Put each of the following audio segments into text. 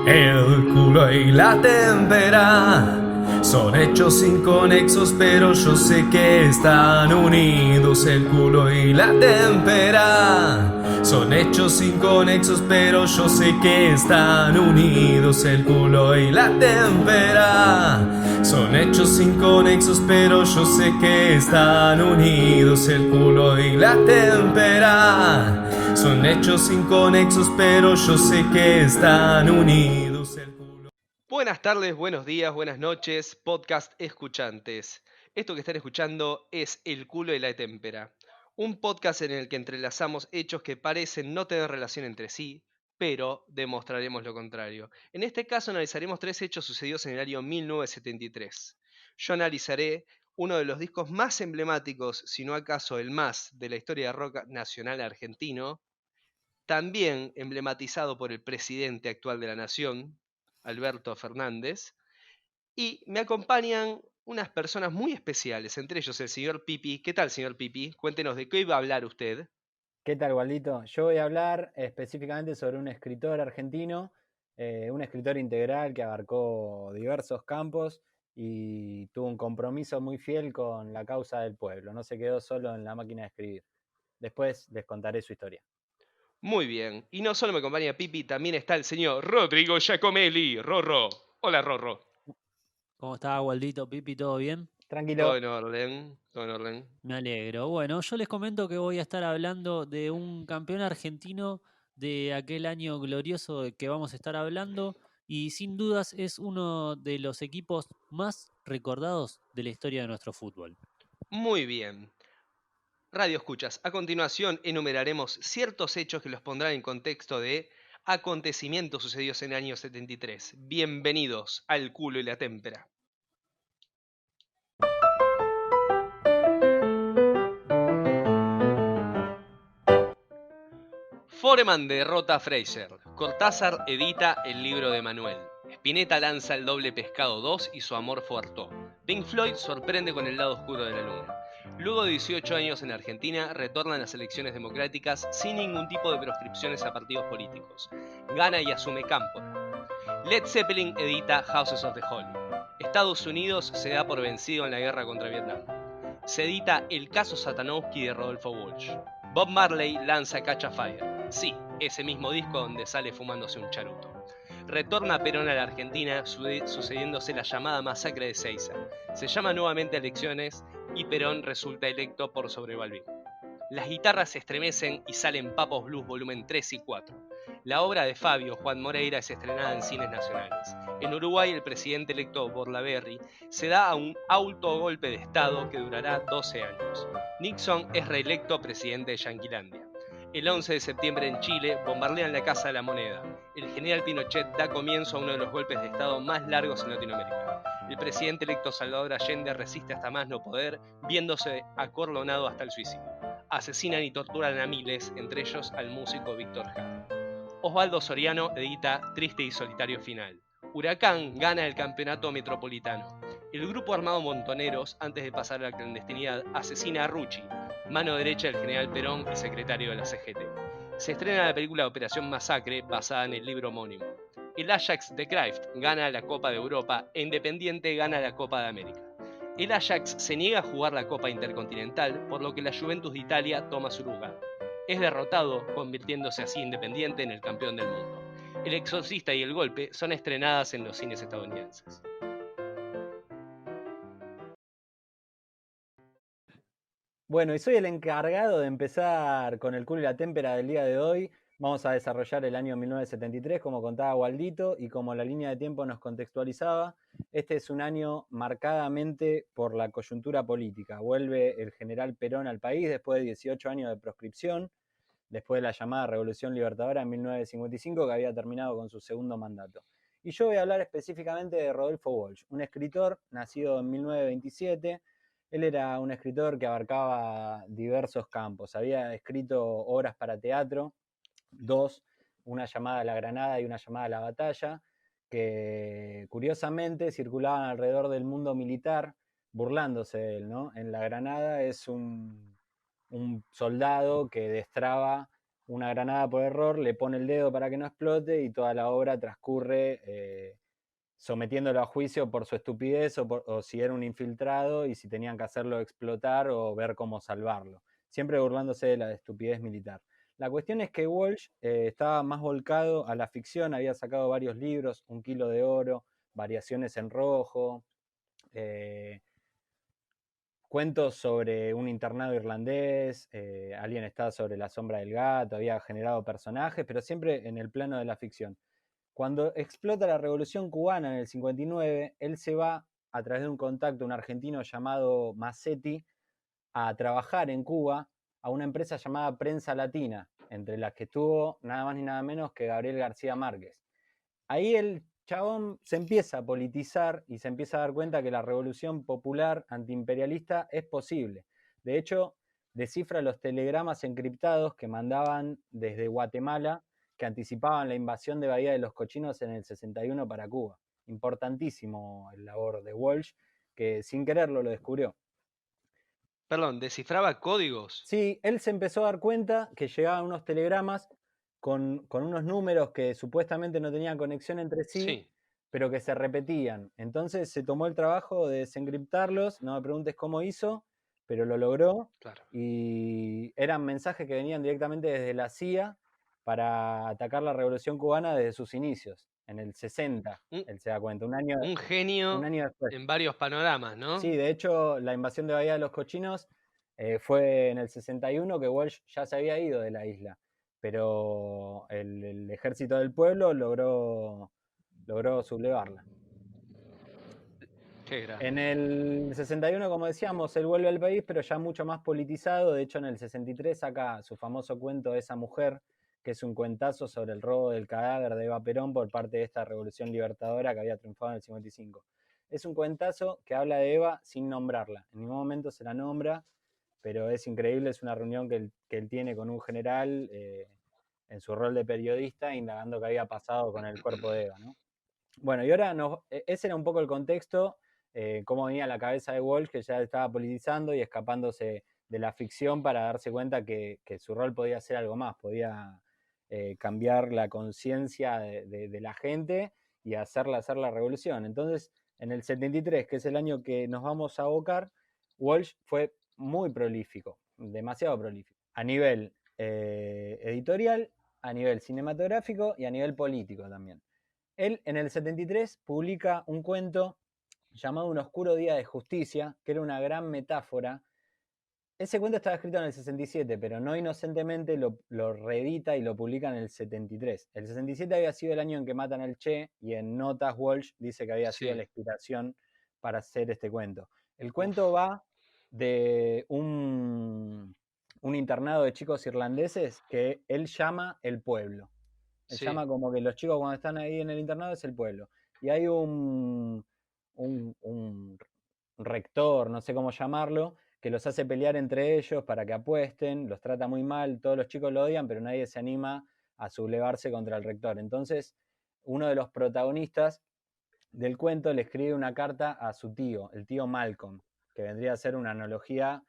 El culo y la témpera son hechos inconexos, pero yo sé que están unidos. El culo y la témpera son hechos inconexos, pero yo sé que están unidos. El culo y la témpera son hechos inconexos, pero yo sé que están unidos. El culo y la témpera son hechos inconexos, pero yo sé que están unidos. Buenas tardes, buenos días, buenas noches, podcast escuchantes. Esto que están escuchando es El culo y la témpera, un podcast en el que entrelazamos hechos que parecen no tener relación entre sí, pero demostraremos lo contrario. En este caso analizaremos 3 hechos sucedidos en el año 1973. Yo analizaré uno de los discos más emblemáticos, si no acaso el más, de la historia de rock nacional argentino, también emblematizado por el presidente actual de la nación, Alberto Fernández, y me acompañan unas personas muy especiales, entre ellos el señor Pipi. ¿Qué tal, señor Pipi? Cuéntenos de qué iba a hablar usted. ¿Qué tal, Waldito? Yo voy a hablar específicamente sobre un escritor argentino, un escritor integral que abarcó diversos campos y tuvo un compromiso muy fiel con la causa del pueblo. No se quedó solo en la máquina de escribir. Después les contaré su historia. Muy bien, y no solo me acompaña Pipi, también está el señor Rodrigo Giacomelli, Rorro. Hola, Rorro. ¿Cómo está, Waldito, Pipi? ¿Todo bien? Todo Tranquilo. en orden, todo en orden. Me alegro. Bueno, yo les comento que voy a estar hablando de un campeón argentino de aquel año glorioso de que vamos a estar hablando y sin dudas es uno de los equipos más recordados de la historia de nuestro fútbol. Muy bien. Radio escuchas, a continuación enumeraremos ciertos hechos que los pondrán en contexto de acontecimientos sucedidos en el año 73. Bienvenidos al culo y la témpera. Foreman derrota a Fraser. Cortázar edita el libro de Manuel. Spinetta lanza el doble pescado 2 y su amor fue Artaud. Pink Floyd sorprende con el lado oscuro de la luna. Luego de 18 años en Argentina, retornan las elecciones democráticas sin ningún tipo de proscripciones a partidos políticos. Gana y asume Cámpora. Led Zeppelin edita Houses of the Holy. Estados Unidos se da por vencido en la guerra contra Vietnam. Se edita El caso Satanowski de Rodolfo Walsh. Bob Marley lanza Catch a Fire. Sí, ese mismo disco donde sale fumándose un charuto. Retorna Perón a la Argentina, sucediéndose la llamada masacre de Seiza. Se llama nuevamente a elecciones y Perón resulta electo por sobre Balbín. Las guitarras se estremecen y salen Papos Blues volumen 3 y 4. La obra de Fabio Juan Moreira es estrenada en cines nacionales. En Uruguay, el presidente electo Borlaberry se da a un autogolpe de Estado que durará 12 años. Nixon es reelecto presidente de Yanquilandia. El 11 de septiembre en Chile bombardean la Casa de la Moneda. El general Pinochet da comienzo a uno de los golpes de Estado más largos en Latinoamérica. El presidente electo Salvador Allende resiste hasta más no poder, viéndose acorralado hasta el suicidio. Asesinan y torturan a miles, entre ellos al músico Víctor Jara. Osvaldo Soriano edita Triste y Solitario Final. Huracán gana el campeonato metropolitano. El grupo armado Montoneros, antes de pasar a la clandestinidad, asesina a Rucci, mano derecha del general Perón y secretario de la CGT. Se estrena la película Operación Masacre, basada en el libro homónimo. El Ajax de Cruyff gana la Copa de Europa e Independiente gana la Copa de América. El Ajax se niega a jugar la Copa Intercontinental, por lo que la Juventus de Italia toma su lugar. Es derrotado, convirtiéndose así Independiente en el campeón del mundo. El Exorcista y El Golpe son estrenadas en los cines estadounidenses. Bueno, y soy el encargado de empezar con el culo y la témpera del día de hoy. Vamos a desarrollar el año 1973, como contaba Waldito, y como la línea de tiempo nos contextualizaba. Este es un año marcadamente por la coyuntura política. Vuelve el general Perón al país después de 18 años de proscripción, después de la llamada Revolución Libertadora en 1955, que había terminado con su segundo mandato. Y yo voy a hablar específicamente de Rodolfo Walsh, un escritor nacido en 1927. Él era un escritor que abarcaba diversos campos. Había escrito obras para teatro, dos, una llamada La Granada y una llamada La Batalla, que curiosamente circulaban alrededor del mundo militar, burlándose de él, ¿no? En La Granada es un soldado que destraba una granada por error, le pone el dedo para que no explote y toda la obra transcurre sometiéndolo a juicio por su estupidez o si era un infiltrado y si tenían que hacerlo explotar o ver cómo salvarlo. Siempre burlándose de la estupidez militar. La cuestión es que Walsh estaba más volcado a la ficción, había sacado varios libros, Un kilo de oro, Variaciones en rojo, cuentos sobre un internado irlandés, Alguien está sobre la sombra del gato, había generado personajes, pero siempre en el plano de la ficción. Cuando explota la Revolución Cubana en el 59, él se va a través de un contacto, un argentino llamado Massetti, a trabajar en Cuba a una empresa llamada Prensa Latina, entre las que estuvo nada más ni nada menos que Gabriel García Márquez. Ahí el chabón se empieza a politizar y se empieza a dar cuenta que la revolución popular antiimperialista es posible. De hecho, descifra los telegramas encriptados que mandaban desde Guatemala, que anticipaban la invasión de Bahía de los Cochinos en el 61 para Cuba. Importantísimo el labor de Walsh, que sin quererlo lo descubrió. Perdón, ¿descifraba códigos? Sí, él se empezó a dar cuenta que llegaban unos telegramas con unos números que supuestamente no tenían conexión entre sí, pero que se repetían. Entonces se tomó el trabajo de desencriptarlos, no me preguntes cómo hizo, pero lo logró. Claro. Y eran mensajes que venían directamente desde la CIA para atacar la Revolución Cubana desde sus inicios, en el 60, él se da cuenta, un año después. En varios panoramas, ¿no? Sí, de hecho, la invasión de Bahía de los Cochinos fue en el 61 que Walsh ya se había ido de la isla, pero el ejército del pueblo logró sublevarla. Qué grande. En el 61, como decíamos, él vuelve al país, pero ya mucho más politizado. De hecho, en el 63 saca su famoso cuento Esa mujer, que es un cuentazo sobre el robo del cadáver de Eva Perón por parte de esta revolución libertadora que había triunfado en el 55. Es un cuentazo que habla de Eva sin nombrarla. En ningún momento se la nombra, pero es increíble, es una reunión que él tiene con un general en su rol de periodista, indagando qué había pasado con el cuerpo de Eva, ¿no? Bueno, y ahora ese era un poco el contexto, cómo venía la cabeza de Walsh, que ya estaba politizando y escapándose de la ficción para darse cuenta que su rol podía ser algo más, podía cambiar la conciencia de la gente y hacerla hacer la revolución. Entonces, en el 73, que es el año que nos vamos a abocar, Walsh fue muy prolífico, demasiado prolífico, a nivel editorial, a nivel cinematográfico y a nivel político también. Él en el 73 publica un cuento llamado Un oscuro día de justicia, que era una gran metáfora. Ese cuento estaba escrito en el 67, pero no inocentemente lo reedita y lo publica en el 73. El 67 había sido el año en que matan al Che, y en notas Walsh dice que había sido la inspiración para hacer este cuento. El cuento va de un internado de chicos irlandeses que él llama el pueblo. Él llama como que los chicos cuando están ahí en el internado es el pueblo. Y hay un rector, no sé cómo llamarlo, que los hace pelear entre ellos para que apuesten, los trata muy mal, todos los chicos lo odian, pero nadie se anima a sublevarse contra el rector. Entonces, uno de los protagonistas del cuento le escribe una carta a su tío, el tío Malcolm, que vendría a ser una analogía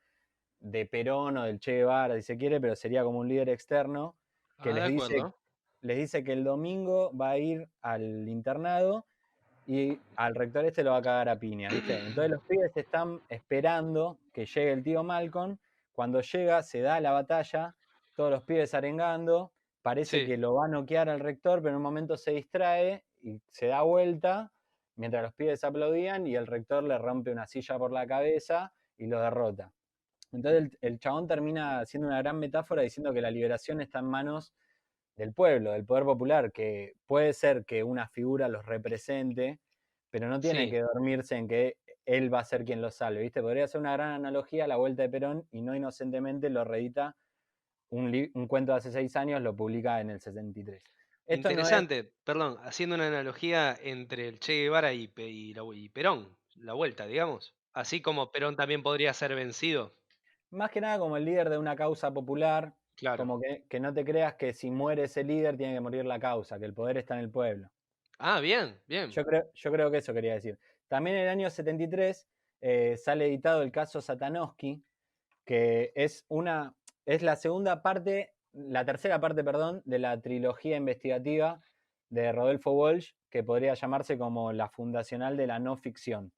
de Perón o del Che Guevara, si se quiere, pero sería como un líder externo, que les dice que el domingo va a ir al internado y al rector lo va a cagar a piña, ¿viste? Entonces los pibes están esperando que llegue el tío Malcolm. Cuando llega, se da la batalla, todos los pibes arengando, parece que lo va a noquear al rector, pero en un momento se distrae y se da vuelta, mientras los pibes aplaudían, y el rector le rompe una silla por la cabeza y lo derrota. Entonces el chabón termina haciendo una gran metáfora diciendo que la liberación está en manos del pueblo, del poder popular, que puede ser que una figura los represente, pero no tiene que dormirse en que él va a ser quien los salve, ¿viste? Podría ser una gran analogía a la vuelta de Perón, y no inocentemente lo reedita un cuento de hace 6 años, lo publica en el 73. Interesante, perdón, haciendo una analogía entre el Che Guevara y Perón, la vuelta, digamos. Así como Perón también podría ser vencido. Más que nada como el líder de una causa popular, como que no te creas que si muere ese líder tiene que morir la causa, que el poder está en el pueblo. Ah, bien, bien. Yo creo que eso quería decir. También en el año 73 sale editado el caso Satanowski, que es la segunda parte la tercera parte, perdón, de la trilogía investigativa de Rodolfo Walsh, que podría llamarse como la fundacional de la no ficción.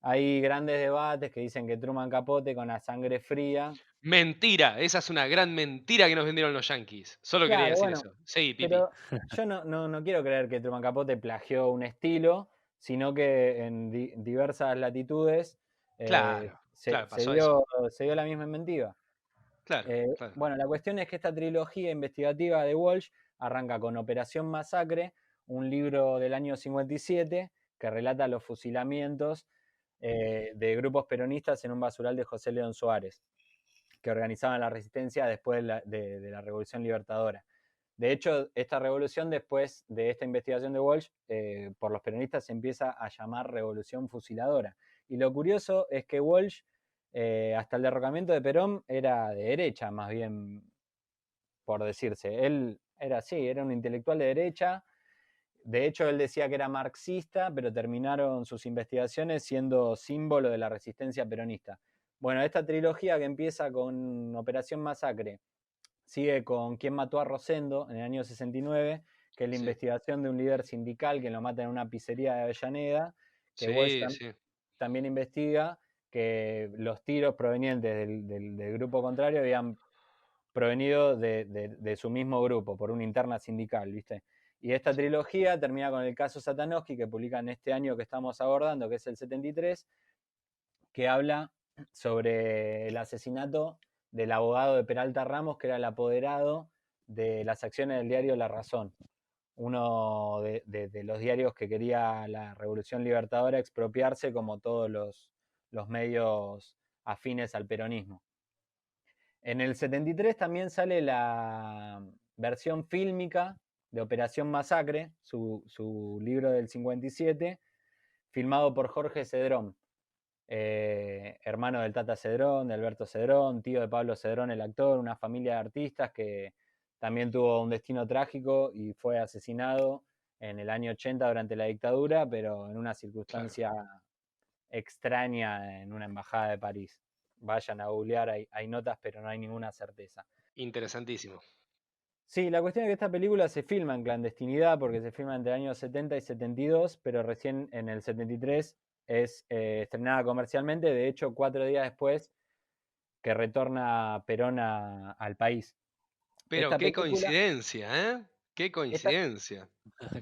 Hay grandes debates que dicen que Truman Capote con la sangre fría. Mentira, esa es una gran mentira que nos vendieron los yankees. Solo quería Claro, decir bueno, eso. Sí, Pipi. pero yo no quiero creer que Truman Capote plagió un estilo, sino que en diversas latitudes Claro, claro, se pasó eso. dio la misma inventiva. Claro, claro. Bueno, la cuestión es que esta trilogía investigativa de Walsh arranca con Operación Masacre, un libro del año 57 que relata los fusilamientos de grupos peronistas en un basural de José León Suárez, que organizaban la resistencia después de la Revolución Libertadora. De hecho, esta revolución, después de esta investigación de Walsh, por los peronistas se empieza a llamar Revolución Fusiladora. Y lo curioso es que Walsh, hasta el derrocamiento de Perón, era de derecha, más bien, por decirse. Él era así, era un intelectual de derecha. De hecho, él decía que era marxista, pero terminaron sus investigaciones siendo símbolo de la resistencia peronista. Bueno, esta trilogía que empieza con Operación Masacre, sigue con Quién mató a Rosendo en el año 69, que es la Sí, investigación de un líder sindical que lo mata en una pizzería de Avellaneda, que Walsh sí, sí. también investiga que los tiros provenientes del grupo contrario habían provenido de su mismo grupo, por una interna sindical, ¿viste? Y esta trilogía termina con el caso Satanowski, que publican este año que estamos abordando, que es el 73, que habla sobre el asesinato del abogado de Peralta Ramos, que era el apoderado de las acciones del diario La Razón, uno de los diarios que quería la Revolución Libertadora expropiarse como todos los medios afines al peronismo. En el 73 también sale la versión fílmica de Operación Masacre, su libro del 57, filmado por Jorge Cedrón, hermano del Tata Cedrón, de Alberto Cedrón, tío de Pablo Cedrón, el actor, una familia de artistas que también tuvo un destino trágico y fue asesinado en el año 80 durante la dictadura, pero en una circunstancia extraña en una embajada de París. Vayan a googlear, hay notas, pero no hay ninguna certeza. Interesantísimo. Sí, la cuestión es que esta película se filma en clandestinidad porque se filma entre el año 70 y 72, pero recién en el 73 es estrenada comercialmente, de hecho 4 días después que retorna Perón al país. Pero Esta qué película, coincidencia, ¿eh? Qué esta, coincidencia.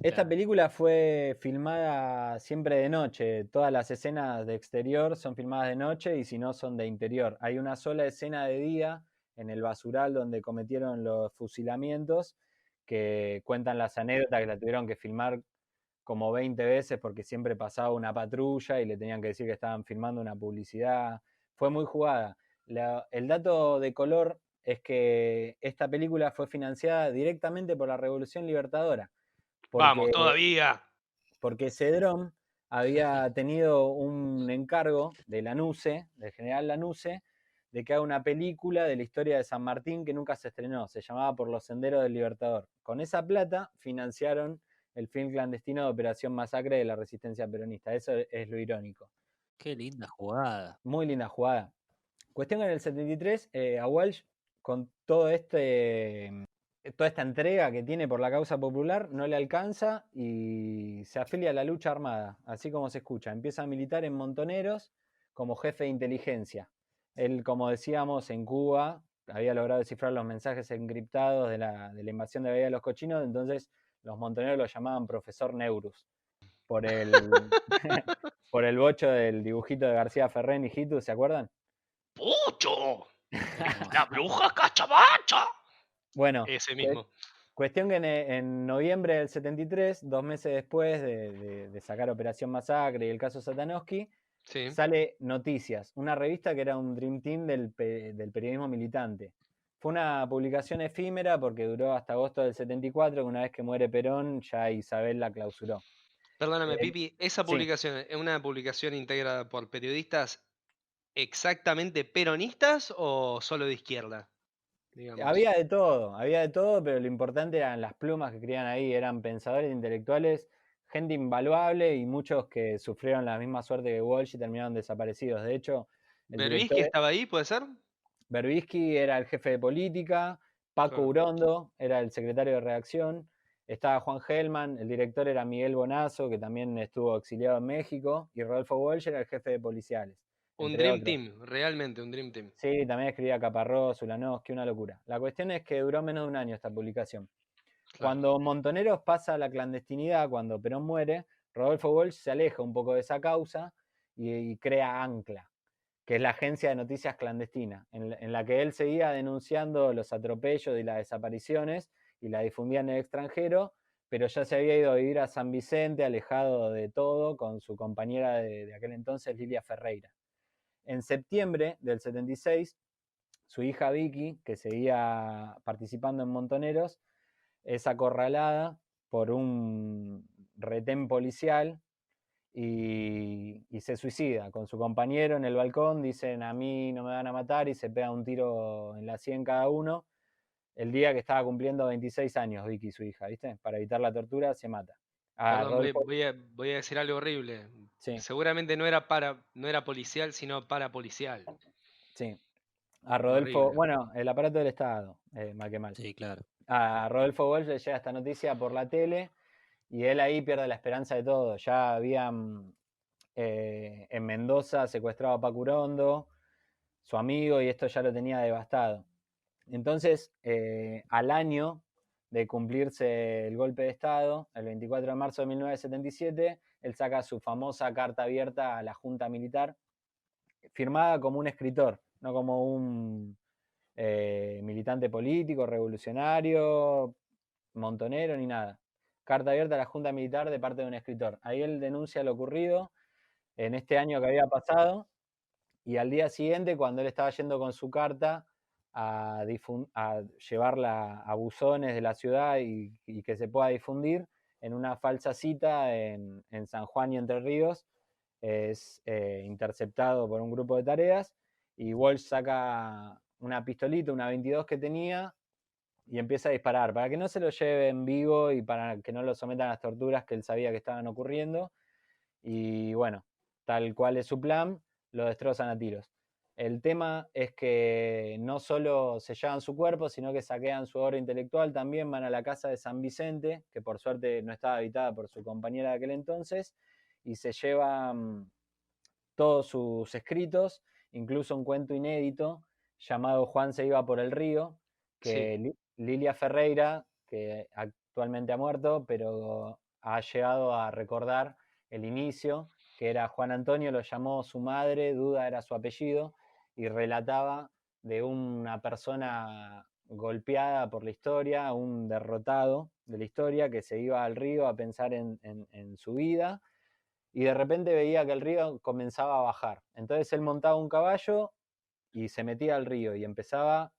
esta Claro. película fue filmada siempre de noche, todas las escenas de exterior son filmadas de noche y si no son de interior. Hay una sola escena de día en el basural donde cometieron los fusilamientos, que cuentan las anécdotas que la tuvieron que filmar como 20 veces porque siempre pasaba una patrulla y le tenían que decir que estaban filmando una publicidad. Fue muy jugada. El dato de color es que esta película fue financiada directamente por la Revolución Libertadora, Vamos, porque, todavía. porque Cedrón había tenido un encargo de Lanusse, del general Lanusse, de que haga una película de la historia de San Martín que nunca se estrenó, se llamaba Por los Senderos del Libertador. Con esa plata financiaron el film clandestino de Operación Masacre de la Resistencia Peronista. Eso es lo irónico. Qué linda jugada. Muy linda jugada. Cuestión que en el 73, a Walsh, con toda esta entrega que tiene por la causa popular, no le alcanza y se afilia a la lucha armada, así como se escucha. Empieza a militar en Montoneros como jefe de inteligencia. Él, como decíamos, en Cuba había logrado descifrar los mensajes encriptados de la invasión de Bahía de los Cochinos, entonces los montoneros lo llamaban profesor Neurus, por el, por el bocho del dibujito de García Ferrer y Hitu, ¿se acuerdan? ¡Pucho! ¡La bruja cachabacha! Bueno, Ese mismo. cuestión que en noviembre del 73, 2 meses después de sacar Operación Masacre y el caso Satanowski, Sí. sale Noticias, una revista que era un Dream Team del periodismo militante. Fue una publicación efímera porque duró hasta agosto del 74, que una vez que muere Perón, ya Isabel la clausuró. Perdóname, Eh, Pipi, ¿esa sí, publicación es una publicación integrada por periodistas exactamente peronistas o solo de izquierda? Digamos. había de todo, pero lo importante eran las plumas que escribían ahí, eran pensadores intelectuales, gente invaluable y muchos que sufrieron la misma suerte que Walsh y terminaron desaparecidos. De hecho, el ¿Berbisky director estaba ahí, puede ser? Berbisky era el jefe de política, Paco Claro. Urondo era el secretario de redacción, estaba Juan Gelman, el director era Miguel Bonazo, que también estuvo exiliado en México, y Rodolfo Walsh era el jefe de policiales, Un entre Dream otros. Team, realmente un Dream Team. Sí, también escribía Caparrós, Ulanowski, una locura. La cuestión es que duró menos de un año esta publicación. Claro. Cuando Montoneros pasa a la clandestinidad, cuando Perón muere, Rodolfo Walsh se aleja un poco de esa causa y crea Ancla, que es la agencia de noticias clandestina, en la que él seguía denunciando los atropellos y las desapariciones y la difundía en el extranjero, pero ya se había ido a vivir a San Vicente, alejado de todo, con su compañera de aquel entonces, Lilia Ferreira. En septiembre del 76, su hija Vicky, que seguía participando en Montoneros, es acorralada por un retén policial y se suicida con su compañero en el balcón. Dicen, a mí no me van a matar, y se pega un tiro en la sien cada uno. El día que estaba cumpliendo 26 años, Vicky, su hija, ¿viste? Para evitar la tortura, se mata. A Perdón, Rodolfo, voy a decir algo horrible. sí, Seguramente no era policial, sino parapolicial. sí. A Rodolfo, Horrible. bueno, el aparato del Estado, mal que mal. Sí, claro. A Rodolfo Walsh le llega esta noticia por la tele y él ahí pierde la esperanza de todo. Ya habían en Mendoza secuestrado a Paco Urondo, su amigo, y esto ya lo tenía devastado. Entonces, al año de cumplirse el golpe de Estado, el 24 de marzo de 1977, él saca su famosa carta abierta a la Junta Militar, firmada como un escritor, no como un militante político, revolucionario, montonero, ni nada. Carta abierta a la Junta Militar de parte de un escritor. Ahí él denuncia lo ocurrido en este año que había pasado, y al día siguiente, cuando él estaba yendo con su carta a llevarla a buzones de la ciudad y que se pueda difundir, en una falsa cita en San Juan y Entre Ríos, es interceptado por un grupo de tareas, y Walsh saca una pistolita, una 22 que tenía, y empieza a disparar, para que no se lo lleve en vivo y para que no lo sometan a las torturas que él sabía que estaban ocurriendo. Y bueno, tal cual es su plan, lo destrozan a tiros. El tema es que no solo se llevan su cuerpo, sino que saquean su obra intelectual. También van a la casa de San Vicente, que por suerte no estaba habitada por su compañera de aquel entonces, y se llevan todos sus escritos, incluso un cuento inédito llamado Juan se iba por el río, Sí. que Lilia Ferreira, que actualmente ha muerto, pero ha llegado a recordar el inicio, que era Juan Antonio, lo llamó su madre, Duda era su apellido, y relataba de una persona golpeada por la historia, un derrotado de la historia, que se iba al río a pensar en su vida, y de repente veía que el río comenzaba a bajar. Entonces él montaba un caballo y se metía al río y empezaba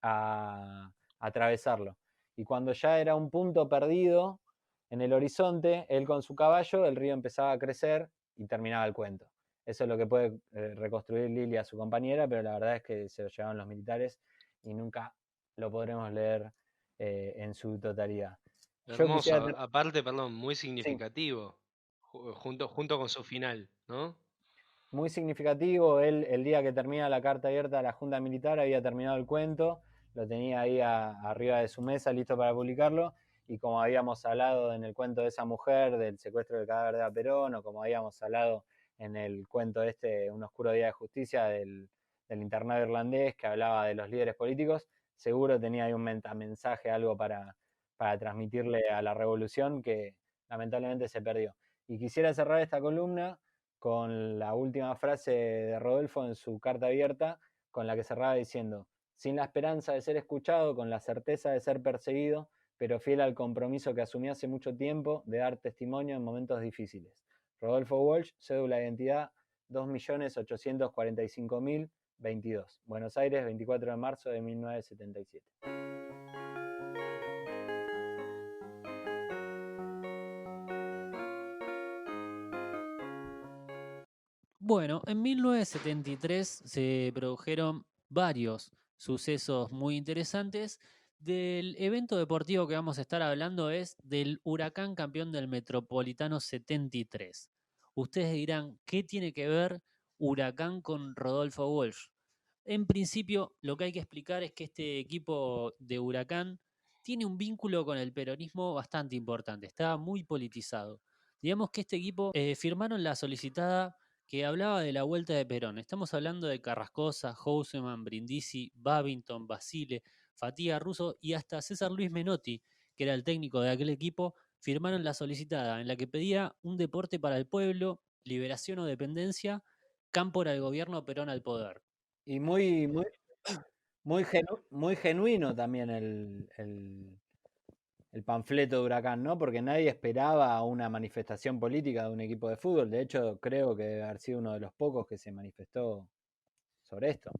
a atravesarlo. Y cuando ya era un punto perdido en el horizonte, él con su caballo, el río empezaba a crecer y terminaba el cuento. Eso es lo que puede reconstruir Lilia, su compañera, pero la verdad es que se lo llevaron los militares y nunca lo podremos leer en su totalidad. Yo Hermoso. quisiera... Aparte, perdón, muy Sí, significativo. Junto con su final, ¿no? muy significativo. Él, el día que termina la carta abierta a la Junta Militar, había terminado el cuento, lo tenía ahí arriba de su mesa, listo para publicarlo, y como habíamos hablado en el cuento de esa mujer, del secuestro del cadáver de Perón, o como habíamos hablado en el cuento Un oscuro día de justicia, del internado irlandés, que hablaba de los líderes políticos, seguro tenía ahí un mensaje, algo para transmitirle a la revolución, que lamentablemente se perdió. Y quisiera cerrar esta columna con la última frase de Rodolfo en su carta abierta, con la que cerraba diciendo: sin la esperanza de ser escuchado, con la certeza de ser perseguido, pero fiel al compromiso que asumí hace mucho tiempo de dar testimonio en momentos difíciles. Rodolfo Walsh, cédula de identidad 2.845.022. Buenos Aires, 24 de marzo de 1977. Bueno, en 1973 se produjeron varios sucesos muy interesantes. Del evento deportivo que vamos a estar hablando es del Huracán campeón del Metropolitano 73. Ustedes dirán, ¿qué tiene que ver Huracán con Rodolfo Walsh? En principio, lo que hay que explicar es que este equipo de Huracán tiene un vínculo con el peronismo bastante importante, está muy politizado. Digamos que este equipo firmaron la solicitada que hablaba de la vuelta de Perón. Estamos hablando de Carrascosa, Houseman, Brindisi, Babington, Basile, Fatiga Russo y hasta César Luis Menotti, que era el técnico de aquel equipo, firmaron la solicitada en la que pedía un deporte para el pueblo, liberación o dependencia, cámpora al gobierno, Perón al poder. Y muy genuino también el panfleto de Huracán, ¿no? Porque nadie esperaba una manifestación política de un equipo de fútbol. De hecho, creo que debe haber sido uno de los pocos que se manifestó sobre esto.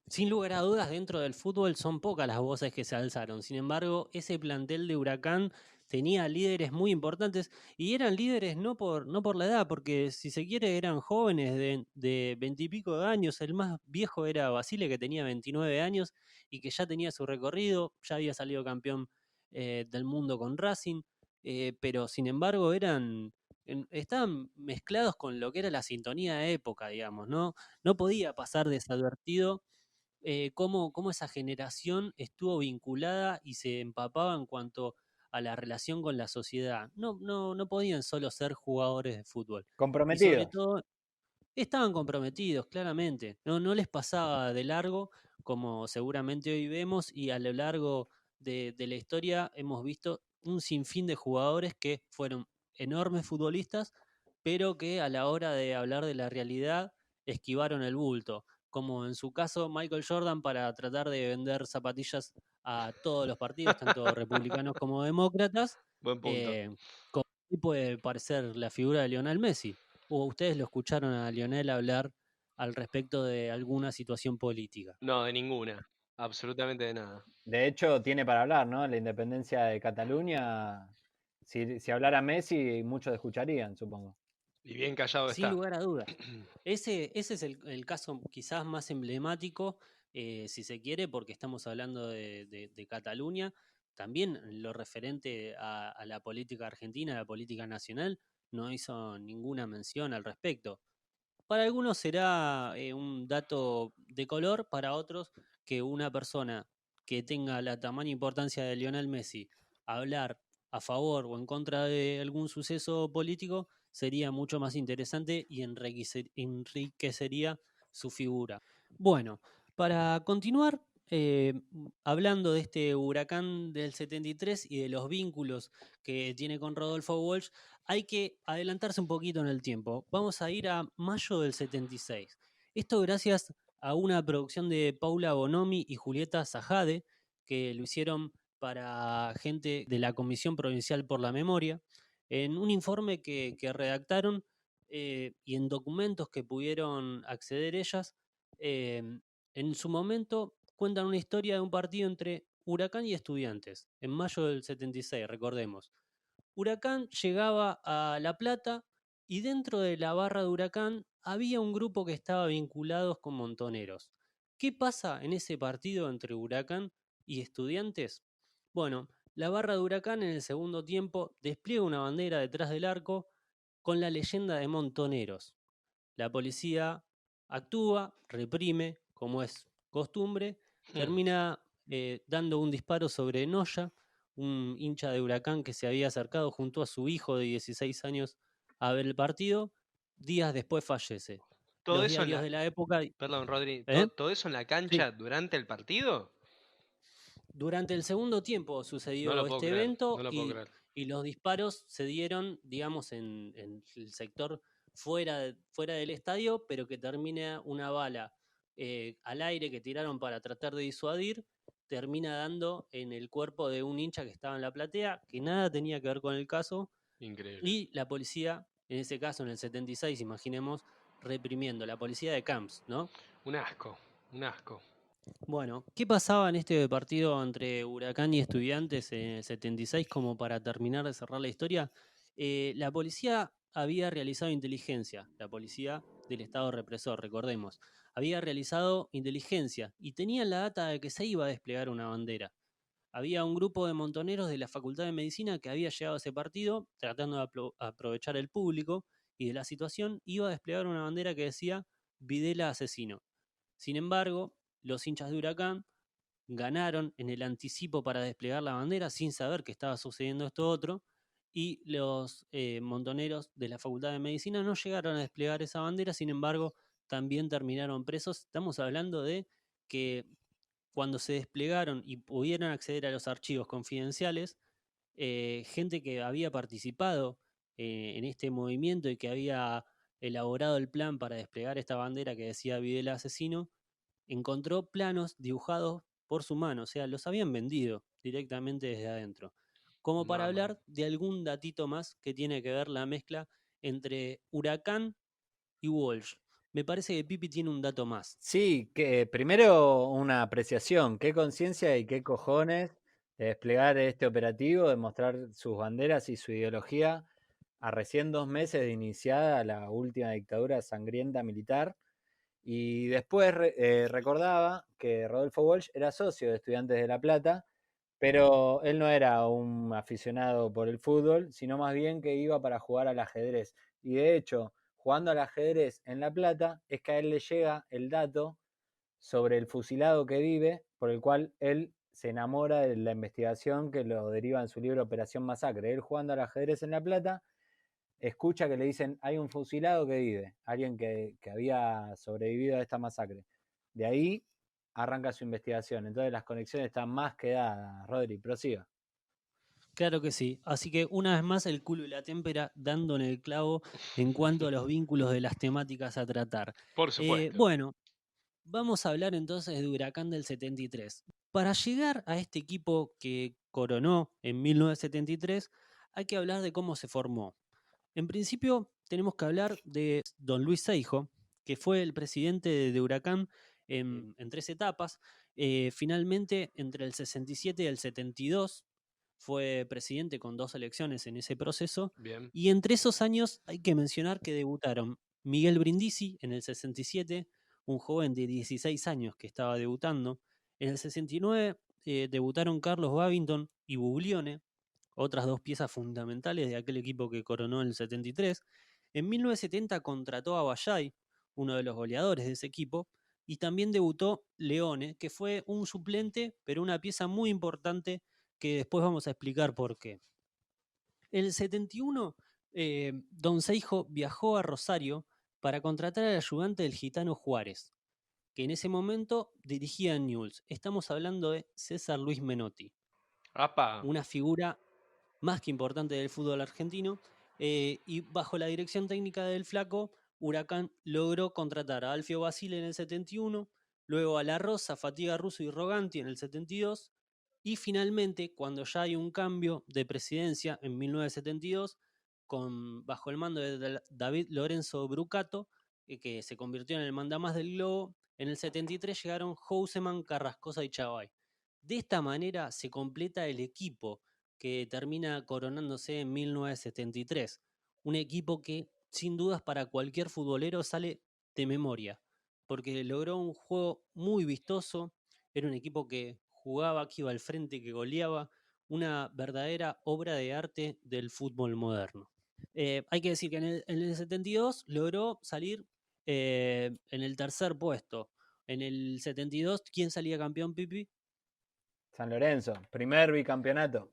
Sin lugar a dudas, dentro del fútbol son pocas las voces que se alzaron. Sin embargo, ese plantel de Huracán tenía líderes muy importantes y eran líderes no por la edad, porque si se quiere eran jóvenes de 20 y pico de años. El más viejo era Basile, que tenía 29 años y que ya tenía su recorrido, ya había salido campeón del mundo con Racing, pero sin embargo estaban mezclados con lo que era la sintonía de época, digamos, ¿no? No podía pasar desadvertido cómo esa generación estuvo vinculada y se empapaba en cuanto a la relación con la sociedad. No podían solo ser jugadores de fútbol. Y sobre Comprometidos. todo, estaban comprometidos, claramente. No les pasaba de largo, como seguramente hoy vemos, y a lo largo de la historia hemos visto un sinfín de jugadores que fueron enormes futbolistas, pero que a la hora de hablar de la realidad esquivaron el bulto, como en su caso Michael Jordan para tratar de vender zapatillas a todos los partidos, tanto republicanos como demócratas, Buen punto. como así puede parecer la figura de Lionel Messi. ¿O ustedes lo escucharon a Lionel hablar al respecto de alguna situación política? No, de ninguna. Absolutamente de nada. De hecho, tiene para hablar, ¿no? La independencia de Cataluña. Si hablara Messi, muchos escucharían, supongo. Y bien callado Sin está. lugar a dudas. Ese es el caso quizás más emblemático, si se quiere, porque estamos hablando de Cataluña. También lo referente a la política argentina, a la política nacional, no hizo ninguna mención al respecto. Para algunos será un dato de color, para otros que una persona que tenga la tamaña importancia de Lionel Messi hablar a favor o en contra de algún suceso político sería mucho más interesante y enriquecería su figura. Bueno, para continuar hablando de este huracán del 73 y de los vínculos que tiene con Rodolfo Walsh, hay que adelantarse un poquito en el tiempo. Vamos a ir a mayo del 76. Esto gracias a una producción de Paula Bonomi y Julieta Sajade, que lo hicieron para gente de la Comisión Provincial por la Memoria, en un informe que redactaron y en documentos que pudieron acceder ellas. En su momento cuentan una historia de un partido entre Huracán y Estudiantes, en mayo del 76, recordemos. Huracán llegaba a La Plata y dentro de la barra de Huracán había un grupo que estaba vinculados con Montoneros. ¿Qué pasa en ese partido entre Huracán y Estudiantes? Bueno, la barra de Huracán en el segundo tiempo despliega una bandera detrás del arco con la leyenda de Montoneros. La policía actúa, reprime, como es costumbre, termina dando un disparo sobre Noya, un hincha de Huracán que se había acercado junto a su hijo de 16 años a ver el partido. Días después fallece. Todo Los eso en diarios la. de la época... Perdón, Rodri. ¿Eh? ¿Todo eso en la Sí. cancha durante el partido? Durante el segundo tiempo No sucedió lo puedo este creer. No evento lo puedo creer. y los disparos se dieron, digamos, en el sector fuera del estadio, pero que termina una bala al aire que tiraron para tratar de disuadir, termina dando en el cuerpo de un hincha que estaba en la platea, que nada tenía que ver con el caso, Increíble. y la policía, en ese caso en el 76, imaginemos, reprimiendo, la policía de Camps, ¿no? Un asco. Un asco. Bueno, ¿qué pasaba en este partido entre Huracán y Estudiantes en el 76 como para terminar de cerrar la historia? La policía había realizado inteligencia, la policía del Estado represor, recordemos, había realizado inteligencia y tenían la data de que se iba a desplegar una bandera. Había un grupo de montoneros de la Facultad de Medicina que había llegado a ese partido tratando de aprovechar el público y de la situación, iba a desplegar una bandera que decía Videla asesino. Sin embargo, los hinchas de Huracán ganaron en el anticipo para desplegar la bandera sin saber que estaba sucediendo esto otro, y los montoneros de la Facultad de Medicina no llegaron a desplegar esa bandera, sin embargo, también terminaron presos. Estamos hablando de que cuando se desplegaron y pudieron acceder a los archivos confidenciales, gente que había participado en este movimiento y que había elaborado el plan para desplegar esta bandera que decía Videla asesino, encontró planos dibujados por su mano, o sea, los habían vendido directamente desde adentro. Como para Mamá. hablar de algún datito más que tiene que ver la mezcla entre Huracán y Walsh. Me parece que Pipi tiene un dato más. Sí, que primero una apreciación, qué conciencia y qué cojones de desplegar este operativo, de mostrar sus banderas y su ideología a recién 2 meses de iniciada la última dictadura sangrienta militar. Y después recordaba que Rodolfo Walsh era socio de Estudiantes de La Plata, pero él no era un aficionado por el fútbol, sino más bien que iba para jugar al ajedrez. Y de hecho, jugando al ajedrez en La Plata, es que a él le llega el dato sobre el fusilado que vive, por el cual él se enamora de la investigación que lo deriva en su libro Operación Masacre. Él jugando al ajedrez en La Plata, escucha que le dicen, hay un fusilado que vive, alguien que había sobrevivido a esta masacre. De ahí arranca su investigación. Entonces las conexiones están más que dadas. Rodri, prosiga. Claro que sí. Así que una vez más el culo y la témpera dando en el clavo en cuanto a los vínculos de las temáticas a tratar. Por supuesto. Bueno, vamos a hablar entonces de Huracán del 73. Para llegar a este equipo que coronó en 1973, hay que hablar de cómo se formó. En principio, tenemos que hablar de don Luis Seijo, que fue el presidente de Huracán en 3 etapas. Finalmente, entre el 67 y el 72, fue presidente con 2 elecciones en ese proceso. Bien. Y entre esos años hay que mencionar que debutaron Miguel Brindisi en el 67, un joven de 16 años que estaba debutando. En el 69 debutaron Carlos Babington y Buglione, otras 2 piezas fundamentales de aquel equipo que coronó en el 73. En 1970 contrató a Bayay, uno de los goleadores de ese equipo, y también debutó Leone, que fue un suplente, pero una pieza muy importante que después vamos a explicar por qué. En el 71, don Seijo viajó a Rosario para contratar al ayudante del gitano Juárez, que en ese momento dirigía Newell's. Estamos hablando de César Luis Menotti, Apa. una figura más que importante del fútbol argentino, y bajo la dirección técnica del Flaco, Huracán logró contratar a Alfio Basile en el 71, luego a La Rosa, Fatiga Russo y Roganti en el 72, y finalmente, cuando ya hay un cambio de presidencia en 1972, bajo el mando de David Lorenzo Brucato, que se convirtió en el mandamás del Globo, en el 73 llegaron Houseman, Carrascosa y Chavay. De esta manera se completa el equipo que termina coronándose en 1973. Un equipo que, sin dudas, para cualquier futbolero sale de memoria, porque logró un juego muy vistoso, era un equipo que jugaba, que iba al frente, que goleaba, una verdadera obra de arte del fútbol moderno. Hay que decir que en el 72 logró salir en el tercer puesto. En el 72, ¿quién salía campeón, Pipi? San Lorenzo, primer bicampeonato.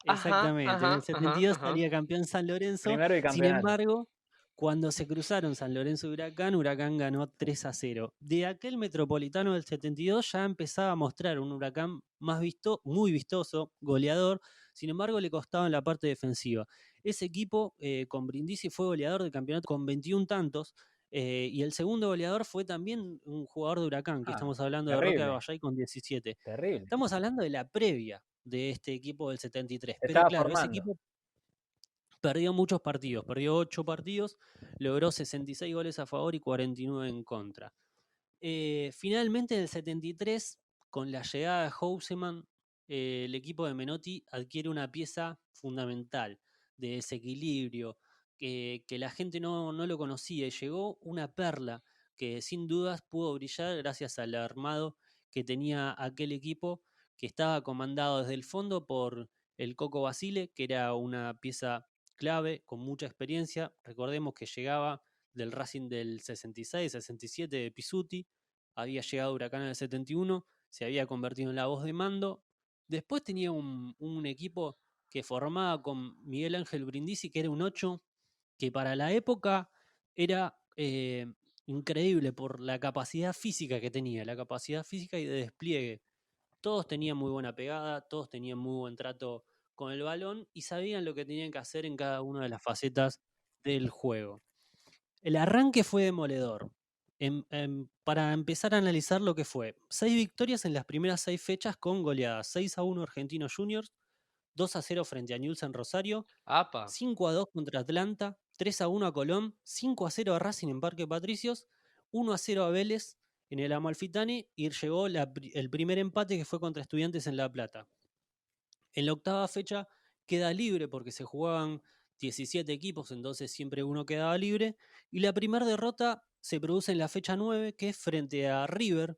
Exactamente, en el 72 Ajá. salía campeón San Lorenzo. Primer Sin bicampeonato. embargo, cuando se cruzaron San Lorenzo y Huracán, Huracán ganó 3-0. De aquel Metropolitano del 72 ya empezaba a mostrar un Huracán más muy vistoso, goleador. Sin embargo, le costaba en la parte defensiva. Ese equipo con Brindisi fue goleador del campeonato con 21 tantos. Y el segundo goleador fue también un jugador de Huracán, que estamos hablando de Roca de Terrible, Vallay con 17. terrible. Estamos hablando de la previa de este equipo del 73. Se Pero estaba claro, ese formando. equipo perdió muchos partidos, perdió 8 partidos, logró 66 goles a favor y 49 en contra. Finalmente en el 73, con la llegada de Houseman, el equipo de Menotti adquiere una pieza fundamental de desequilibrio, que la gente no lo conocía, y llegó una perla que sin dudas pudo brillar gracias al armado que tenía aquel equipo, que estaba comandado desde el fondo por el Coco Basile, que era una pieza clave, con mucha experiencia. Recordemos que llegaba del Racing del 66, 67 de Pisuti, había llegado Huracán en el 71, se había convertido en la voz de mando. Después tenía un equipo que formaba con Miguel Ángel Brindisi, que era un 8, que para la época era increíble por la capacidad física que tenía, la capacidad física y de despliegue. Todos tenían muy buena pegada, todos tenían muy buen trato con el balón y sabían lo que tenían que hacer en cada una de las facetas del juego. El arranque fue demoledor. Para empezar a analizar lo que fue, 6 victorias en las primeras 6 fechas con goleadas: 6-1 Argentinos Juniors, 2-0 frente a Newell's en Rosario, Apa. 5-2 contra Atlanta, 3-1 a Colón, 5-0 a Racing en Parque Patricios, 1-0 a Vélez en el Amalfitani y llegó el primer empate que fue contra Estudiantes en La Plata. En la octava fecha queda libre porque se jugaban 17 equipos, entonces siempre uno quedaba libre. Y la primera derrota se produce en la fecha 9, que es frente a River,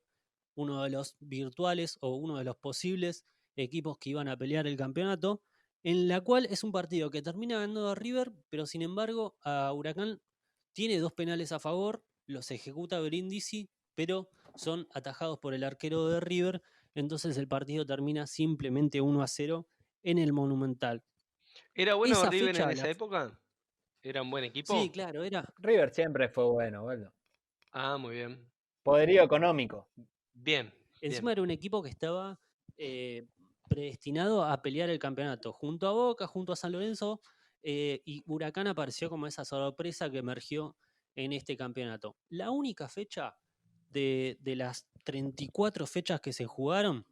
uno de los virtuales o uno de los posibles equipos que iban a pelear el campeonato, en la cual es un partido que termina ganando a River, pero sin embargo a Huracán tiene 2 penales a favor, los ejecuta Brindisi, pero son atajados por el arquero de River, entonces el partido termina simplemente 1-0 en el Monumental. ¿Era bueno Esa River en fecha, esa época? ¿Era un buen equipo? sí, claro, era. River siempre fue bueno. Ah, muy bien. Poderío económico. Bien. Encima era un equipo que estaba predestinado a pelear el campeonato, junto a Boca, junto a San Lorenzo, y Huracán apareció como esa sorpresa que emergió en este campeonato. La única fecha de las 34 fechas que se jugaron,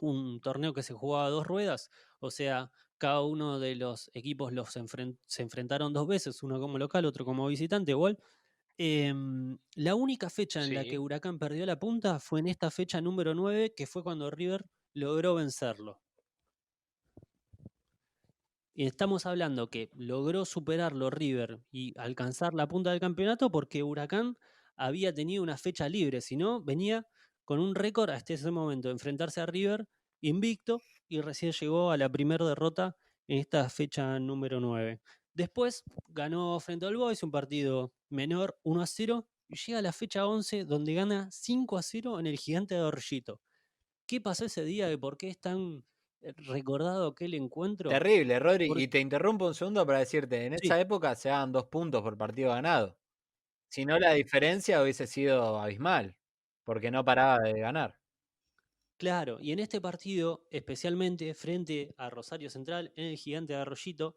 un torneo que se jugaba a 2 ruedas, o sea, cada uno de los equipos se enfrentaron 2 veces, uno como local, otro como visitante, igual. La única fecha en la que Sí. Huracán perdió la punta fue en esta fecha número 9, que fue cuando River logró vencerlo. Y estamos hablando que logró superarlo River y alcanzar la punta del campeonato porque Huracán había tenido una fecha libre, si no, venía con un récord hasta ese momento de enfrentarse a River invicto y recién llegó a la primera derrota en esta fecha número 9. Después ganó frente al Boys, un partido menor, 1-0, y llega a la fecha 11 donde gana 5-0 en el Gigante de Orrillito. ¿Qué pasó ese día y por qué es tan recordado aquel encuentro? Terrible, Rodri. Por- Y te interrumpo un segundo para decirte, en Sí, esa época se daban 2 puntos por partido ganado. Si no, la diferencia hubiese sido abismal, porque no paraba de ganar. claro. Y en este partido, especialmente frente a Rosario Central, en el Gigante de Arroyito,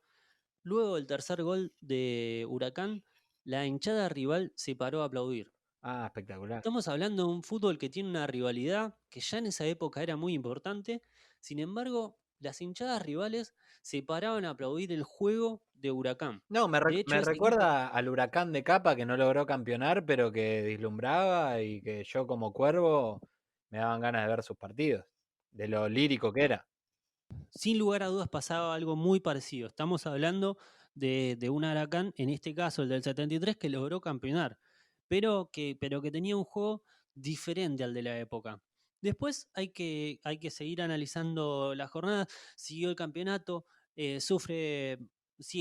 luego del tercer gol de Huracán, la hinchada rival se paró a aplaudir. Ah, espectacular. Estamos hablando de un fútbol que tiene una rivalidad que ya en esa época era muy importante. Sin embargo, las hinchadas rivales se paraban a aplaudir el juego de Huracán. No, De hecho, me ese equipo, recuerda al Huracán de Capa que no logró campeonar, pero que vislumbraba y que yo como cuervo me daban ganas de ver sus partidos, de lo lírico que era. sin lugar a dudas, pasaba algo muy parecido. Estamos hablando de un Huracán, en este caso el del 73, que logró campeonar, pero que tenía un juego diferente al de la época. Después hay que seguir analizando la jornada. Siguió el campeonato, sigue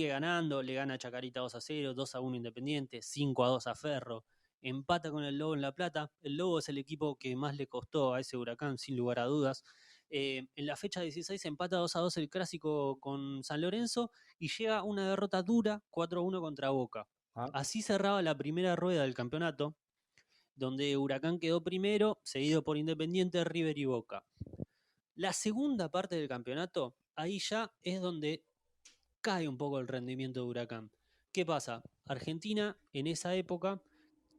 ganando, le gana a Chacarita 2-0, 2-1 Independiente, 5-2 a Ferro, empata con el Lobo en La Plata. El Lobo es el equipo que más le costó a ese Huracán, sin lugar a dudas. En la fecha 16 empata 2-2 el clásico con San Lorenzo y llega una derrota dura 4-1 contra Boca. Ah, Así cerraba la primera rueda del campeonato, donde Huracán quedó primero, seguido por Independiente, River y Boca. La segunda parte del campeonato, ahí ya es donde cae un poco el rendimiento de Huracán. ¿Qué pasa? Argentina en esa época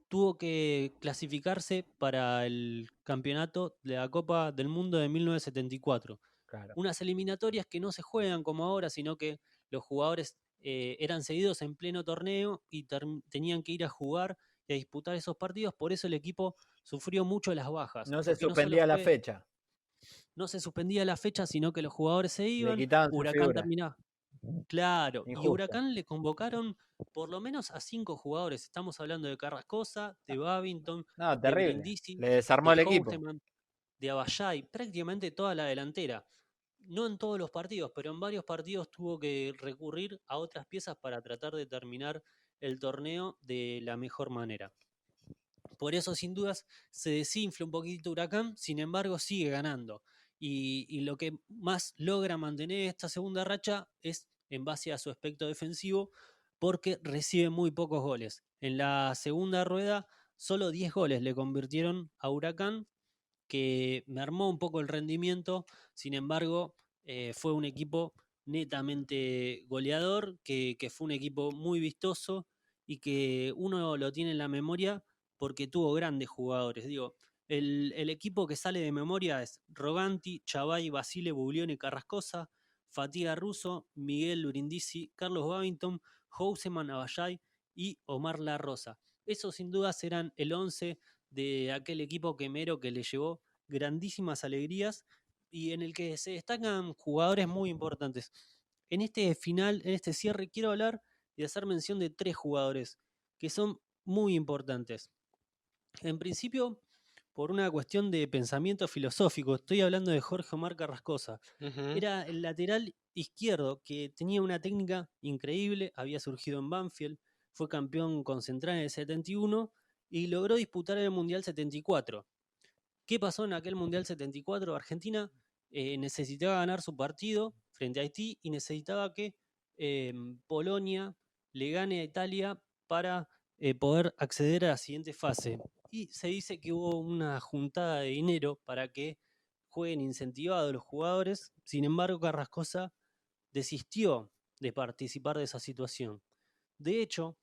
tuvo que clasificarse para el campeonato de la Copa del Mundo de 1974. claro. Unas eliminatorias que no se juegan como ahora, sino que los jugadores eran cedidos en pleno torneo y tenían que ir a jugar y a disputar esos partidos. Por eso el equipo sufrió mucho las bajas, No se porque no solo suspendía la fecha, no se suspendía la fecha, sino que los jugadores se le iban, quitaban su Huracán figura. terminaba. Claro, y Injusto. Huracán le convocaron por lo menos a 5 jugadores. Estamos hablando de Carrascosa, de Babington, No, de terrible. Brindisi, Le desarmó de el equipo. Houseman, de Aballay, prácticamente toda la delantera. No en todos los partidos, pero en varios partidos tuvo que recurrir a otras piezas para tratar de terminar el torneo de la mejor manera. Por eso, sin dudas, se desinfla un poquito Huracán, sin embargo, sigue ganando. Y lo que más logra mantener esta segunda racha es en base a su aspecto defensivo, porque recibe muy pocos goles. En la segunda rueda, solo 10 goles le convirtieron a Huracán, que mermó un poco el rendimiento. Sin embargo, fue un equipo netamente goleador, que fue un equipo muy vistoso y que uno lo tiene en la memoria porque tuvo grandes jugadores. Digo, el equipo que sale de memoria es Roganti, Chavay, Basile, Buglione, Carrascosa, Fatiga Russo, Miguel Brindisi, Carlos Babington, Houseman Abayay y Omar La Rosa. Esos sin duda serán el 11 de aquel equipo quemero que le llevó grandísimas alegrías y en el que se destacan jugadores muy importantes. En este final, en este cierre, quiero hablar y hacer mención de 3 jugadores que son muy importantes. En principio, por una cuestión de pensamiento filosófico, estoy hablando de Jorge Omar Carrascosa. Ujú. Era el lateral izquierdo que tenía una técnica increíble, había surgido en Banfield, fue campeón con Central en el 71 y logró disputar el Mundial 74. ¿Qué pasó en aquel Mundial 74? Argentina necesitaba ganar su partido frente a Haití y necesitaba que Polonia le gane a Italia para poder acceder a la siguiente fase. Y se dice que hubo una juntada de dinero para que jueguen incentivados los jugadores. Sin embargo, Carrascosa desistió de participar de esa situación. De hecho,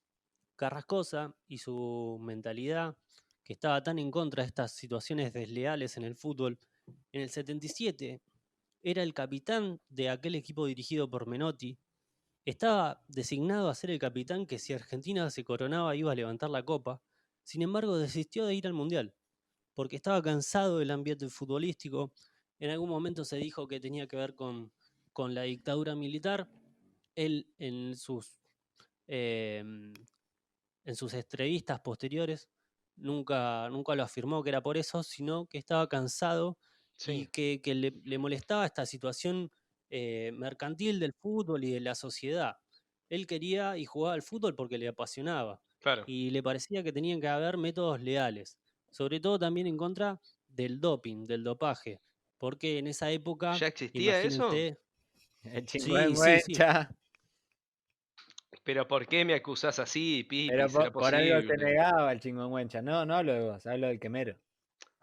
Carrascosa y su mentalidad, que estaba tan en contra de estas situaciones desleales en el fútbol, en el 77 era el capitán de aquel equipo dirigido por Menotti. Estaba designado a ser el capitán que si Argentina se coronaba iba a levantar la copa. Sin embargo, desistió de ir al Mundial, porque estaba cansado del ambiente futbolístico. En algún momento se dijo que tenía que ver con la dictadura militar. Él eh, en sus entrevistas posteriores nunca lo afirmó que era por eso, sino que estaba cansado y Sí, que le molestaba esta situación mercantil del fútbol y de la sociedad. Él quería y jugaba al fútbol porque le apasionaba claro. y le parecía que tenían que haber métodos leales, sobre todo también en contra del doping, del dopaje, porque en esa época, ¿Ya existía eso? imagínense, El sí, sí, sí, chingüengüencha. ¿Pero por qué me acusás así, Pipi? Pero ¿Será por algo se posible? negaba el chingüengüencha. No, no hablo de vos, hablo del quemero.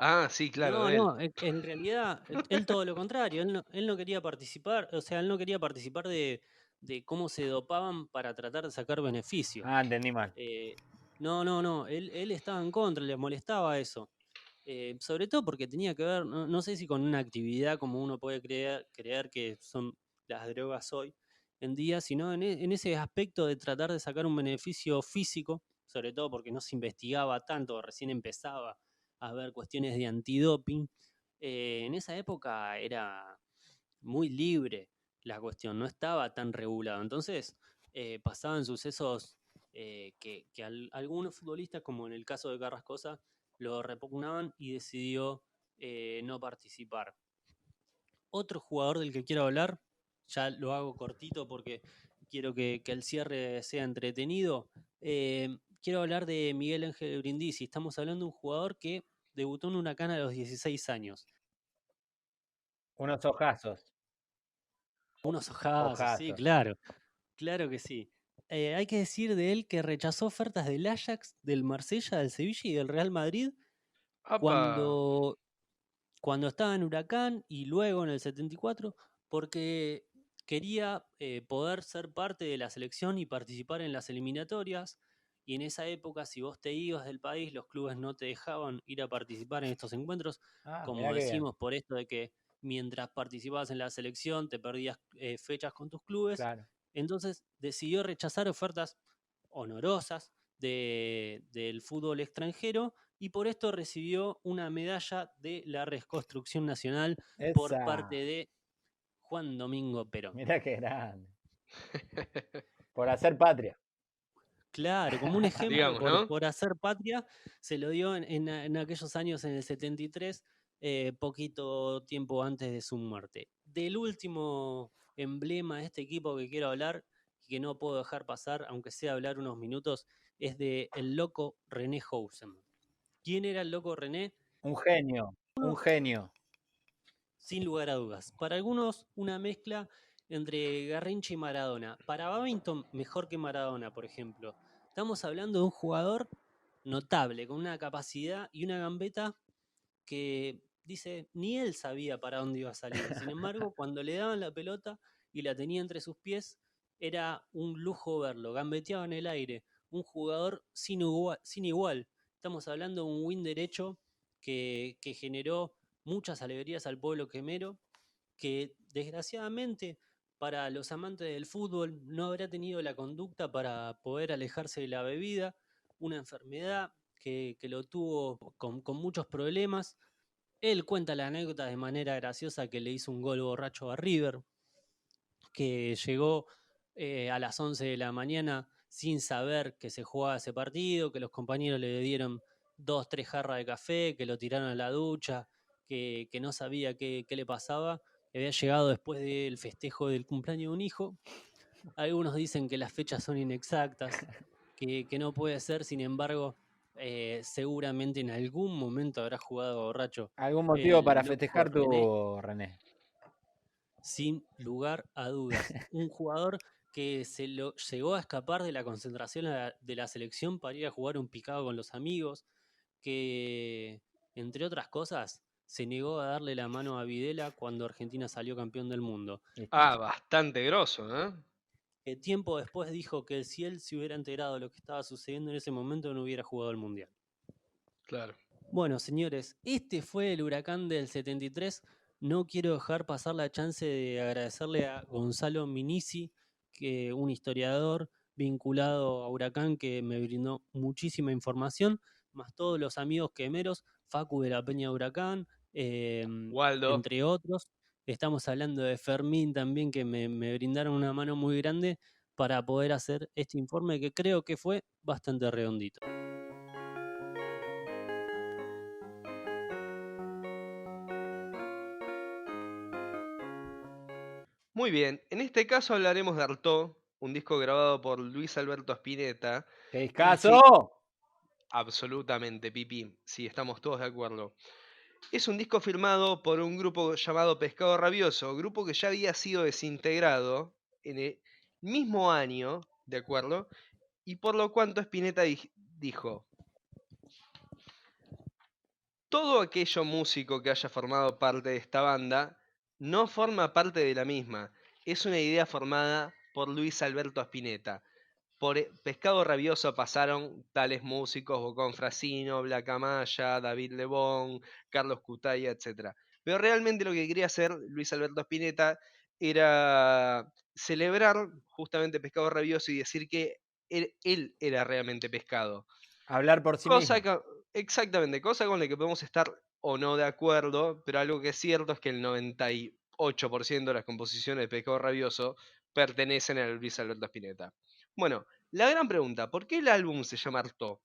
Ah, sí, claro, no, de él. no, en realidad él todo lo contrario, él no quería participar, o sea, él no quería participar de cómo se dopaban para tratar de sacar beneficio. Ah, entendí mal. No, no, no, él estaba en contra, le molestaba eso. Sobre todo porque tenía que ver, no sé si con una actividad como uno puede creer que son las drogas hoy en día, sino en ese aspecto de tratar de sacar un beneficio físico, sobre todo porque no se investigaba tanto, recién empezaba a haber cuestiones de antidoping. En esa época era muy libre la cuestión, no estaba tan regulado. Entonces pasaban sucesos que algunos futbolistas, como en el caso de Carrascosa, lo repugnaban y decidió no participar. Otro jugador del que quiero hablar, ya lo hago cortito porque quiero que el cierre sea entretenido. Quiero hablar de Miguel Ángel Brindisi. Estamos hablando de un jugador que debutó en Huracán a los 16 años. Unos ojazos. Unos ojazos, sí, Ojazos. claro. Claro que sí. Hay que decir de él que rechazó ofertas del Ajax, del Marsella, del Sevilla y del Real Madrid ¡Apa! cuando, cuando estaba en Huracán y luego en el 74, porque quería poder ser parte de la selección y participar en las eliminatorias. Y en esa época, si vos te ibas del país, los clubes no te dejaban ir a participar en estos encuentros, Ah, como mirá qué bien. decimos, por esto de que mientras participabas en la selección te perdías fechas con tus clubes. Claro. Entonces decidió rechazar ofertas honorosas del fútbol extranjero y por esto recibió una medalla de la Reconstrucción Nacional por parte Esa. de Juan Domingo Perón. Mirá qué grande. Por hacer patria. Claro, como un ejemplo Digamos, ¿no? por hacer patria, se lo dio en aquellos años, en el 73, poquito tiempo antes de su muerte. Del último emblema de este equipo que quiero hablar, y que no puedo dejar pasar, aunque sea hablar unos minutos, es de el loco René Houseman. ¿Quién era el loco René? Un genio, un genio. Sin lugar a dudas. Para algunos, una mezcla entre Garrincha y Maradona. Para Babington, mejor que Maradona, por ejemplo. Estamos hablando de un jugador notable, con una capacidad y una gambeta que dice, ni él sabía para dónde iba a salir. Sin embargo, cuando le daban la pelota y la tenía entre sus pies, era un lujo verlo. Gambeteaba en el aire. Un jugador sin igual. Estamos hablando de un win derecho que generó muchas alegrías al pueblo quemero, que desgraciadamente para los amantes del fútbol no habrá tenido la conducta para poder alejarse de la bebida, una enfermedad que lo tuvo con muchos problemas. Él cuenta la anécdota de manera graciosa que le hizo un gol borracho a River, que llegó a las 11 de la mañana sin saber que se jugaba ese partido, que los compañeros le dieron 2, 3 jarras de café, que lo tiraron a la ducha, que no sabía qué le pasaba. Había llegado después del festejo del cumpleaños de un hijo. Algunos dicen que las fechas son inexactas, que no puede ser, sin embargo, seguramente en algún momento habrá jugado borracho ¿Algún motivo el para loco festejar René, tu René? sin lugar a dudas. Un jugador que llegó a escapar de la concentración de la selección para ir a jugar un picado con los amigos, que, entre otras cosas, se negó a darle la mano a Videla cuando Argentina salió campeón del mundo. Ah, bastante grosso, ¿eh? Que tiempo después dijo que si él se hubiera enterado de lo que estaba sucediendo en ese momento no hubiera jugado el Mundial. Claro. Bueno, señores, este fue el huracán del 73. No quiero dejar pasar la chance de agradecerle a Gonzalo Minisi, que un historiador vinculado a Huracán que me brindó muchísima información, más todos los amigos quemeros, Facu de la Peña Huracán, Waldo. entre otros. Estamos hablando de Fermín también, que me brindaron una mano muy grande para poder hacer este informe que creo que fue bastante redondito. Muy bien, en este caso hablaremos de Artaud, un disco grabado por Luis Alberto Spinetta. ¡Qué Y discazo! absolutamente, Pipi, sí, estamos todos de acuerdo. Es un disco firmado por un grupo llamado Pescado Rabioso, grupo que ya había sido desintegrado en el mismo año, ¿de acuerdo? Y por lo cuanto Spinetta dijo, todo aquello músico que haya formado parte de esta banda no forma parte de la misma. Es una idea formada por Luis Alberto Spinetta. Por Pescado Rabioso pasaron tales músicos, Bocón Frasino, Black Amaya, David Lebón, Carlos Cutaya, etc. Pero realmente lo que quería hacer Luis Alberto Spinetta era celebrar justamente Pescado Rabioso y decir que él era realmente Pescado. Hablar por sí mismo. Exactamente, cosa con la que podemos estar o no de acuerdo, pero algo que es cierto es que el 98% de las composiciones de Pescado Rabioso pertenecen a Luis Alberto Spinetta. Bueno, la gran pregunta, ¿por qué el álbum se llama Artaud?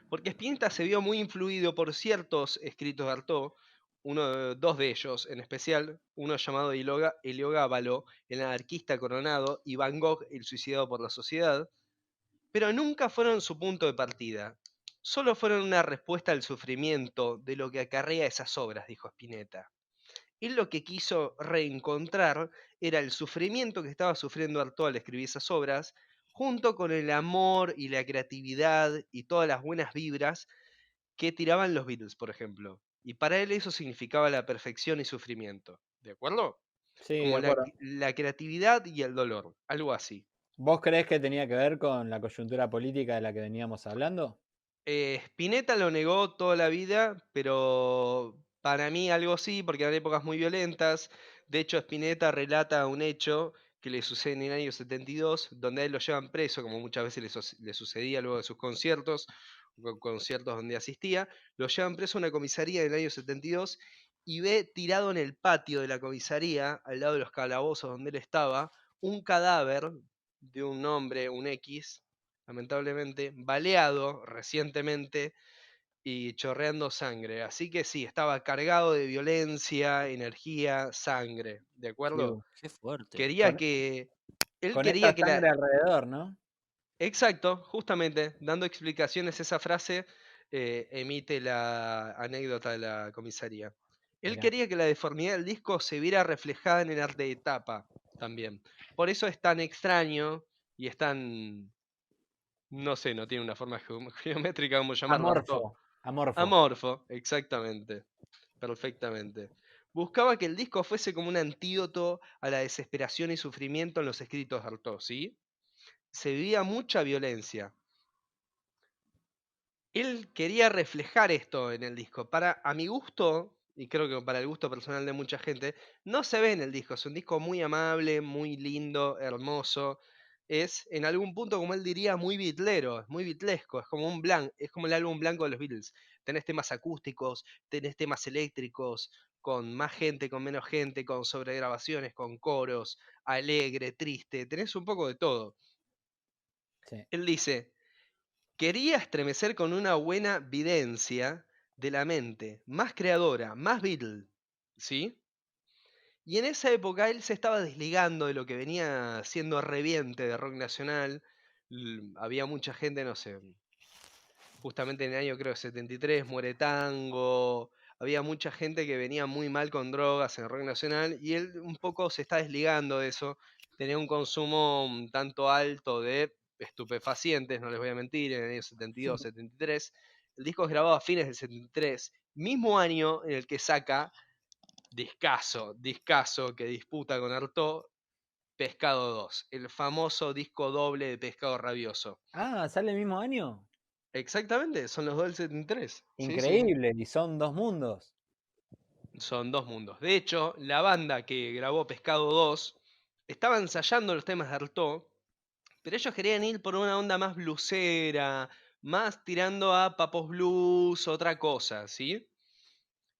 Porque Spinetta se vio muy influido por ciertos escritos de Artaud, dos de ellos en especial, uno llamado Heliogábalo, el anarquista coronado, y Van Gogh, el suicidado por la sociedad, pero nunca fueron su punto de partida. Solo fueron una respuesta al sufrimiento de lo que acarrea esas obras, dijo Spinetta. Él lo que quiso reencontrar era el sufrimiento que estaba sufriendo Artaud al escribir esas obras, junto con el amor y la creatividad y todas las buenas vibras que tiraban los Beatles, por ejemplo. Y para él eso significaba la perfección y sufrimiento. ¿De acuerdo? Sí, de Como acuerdo. la creatividad y el dolor, algo así. ¿Vos creés que tenía que ver con la coyuntura política de la que veníamos hablando? Spinetta lo negó toda la vida, pero para mí algo sí, porque eran épocas muy violentas. De hecho, Spinetta relata un hecho que le sucede en el año 72, donde a él lo llevan preso, como muchas veces le sucedía luego de sus conciertos, conciertos donde asistía. Lo llevan preso a una comisaría en el año 72 y ve tirado en el patio de la comisaría, al lado de los calabozos donde él estaba, un cadáver de un hombre, un X, lamentablemente, baleado recientemente y chorreando sangre. Así que sí, estaba cargado de violencia, energía, sangre, ¿de acuerdo? Qué fuerte. Quería que... Él Con esta quería que la... sangre alrededor, ¿no? Exacto, justamente, dando explicaciones esa frase, emite la anécdota de la comisaría. Él Mirá. quería que la deformidad del disco se viera reflejada en el arte de tapa también. Por eso es tan extraño y es tan, no sé, no tiene una forma geométrica como llamarlo, Artaud. Amorfo. Amorfo, exactamente, perfectamente. Buscaba que el disco fuese como un antídoto a la desesperación y sufrimiento en los escritos de Artaud, ¿sí? Se vivía mucha violencia. Él quería reflejar esto en el disco. A mi gusto, y creo que para el gusto personal de mucha gente, no se ve en el disco. Es un disco muy amable, muy lindo, hermoso. Es, en algún punto, como él diría, muy bitlero, es muy bitlesco. Es como es como el álbum blanco de los Beatles. Tenés temas acústicos, tenés temas eléctricos, con más gente, con menos gente, con sobregrabaciones, con coros, alegre, triste. Tenés un poco de todo. Sí. Él dice, quería estremecer con una buena videncia de la mente, más creadora, más Beatle, ¿sí? Y en esa época él se estaba desligando de lo que venía siendo reviente de rock nacional. Había mucha gente, no sé, justamente en el año creo 73, Muere Tango. Había mucha gente que venía muy mal con drogas en el rock nacional y él un poco se está desligando de eso. Tenía un consumo un tanto alto de estupefacientes, no les voy a mentir, en el año 72, 73. El disco es grabado a fines del 73, mismo año en el que saca discazo que disputa con Artaud, Pescado 2, el famoso disco doble de Pescado Rabioso. Ah, ¿sale el mismo año? Exactamente, son los dos del 73. Sí, sí. Increíble, y son dos mundos. Son dos mundos. De hecho, la banda que grabó Pescado 2 estaba ensayando los temas de Artaud, pero ellos querían ir por una onda más bluesera, más tirando a Papos Blues, otra cosa, ¿sí?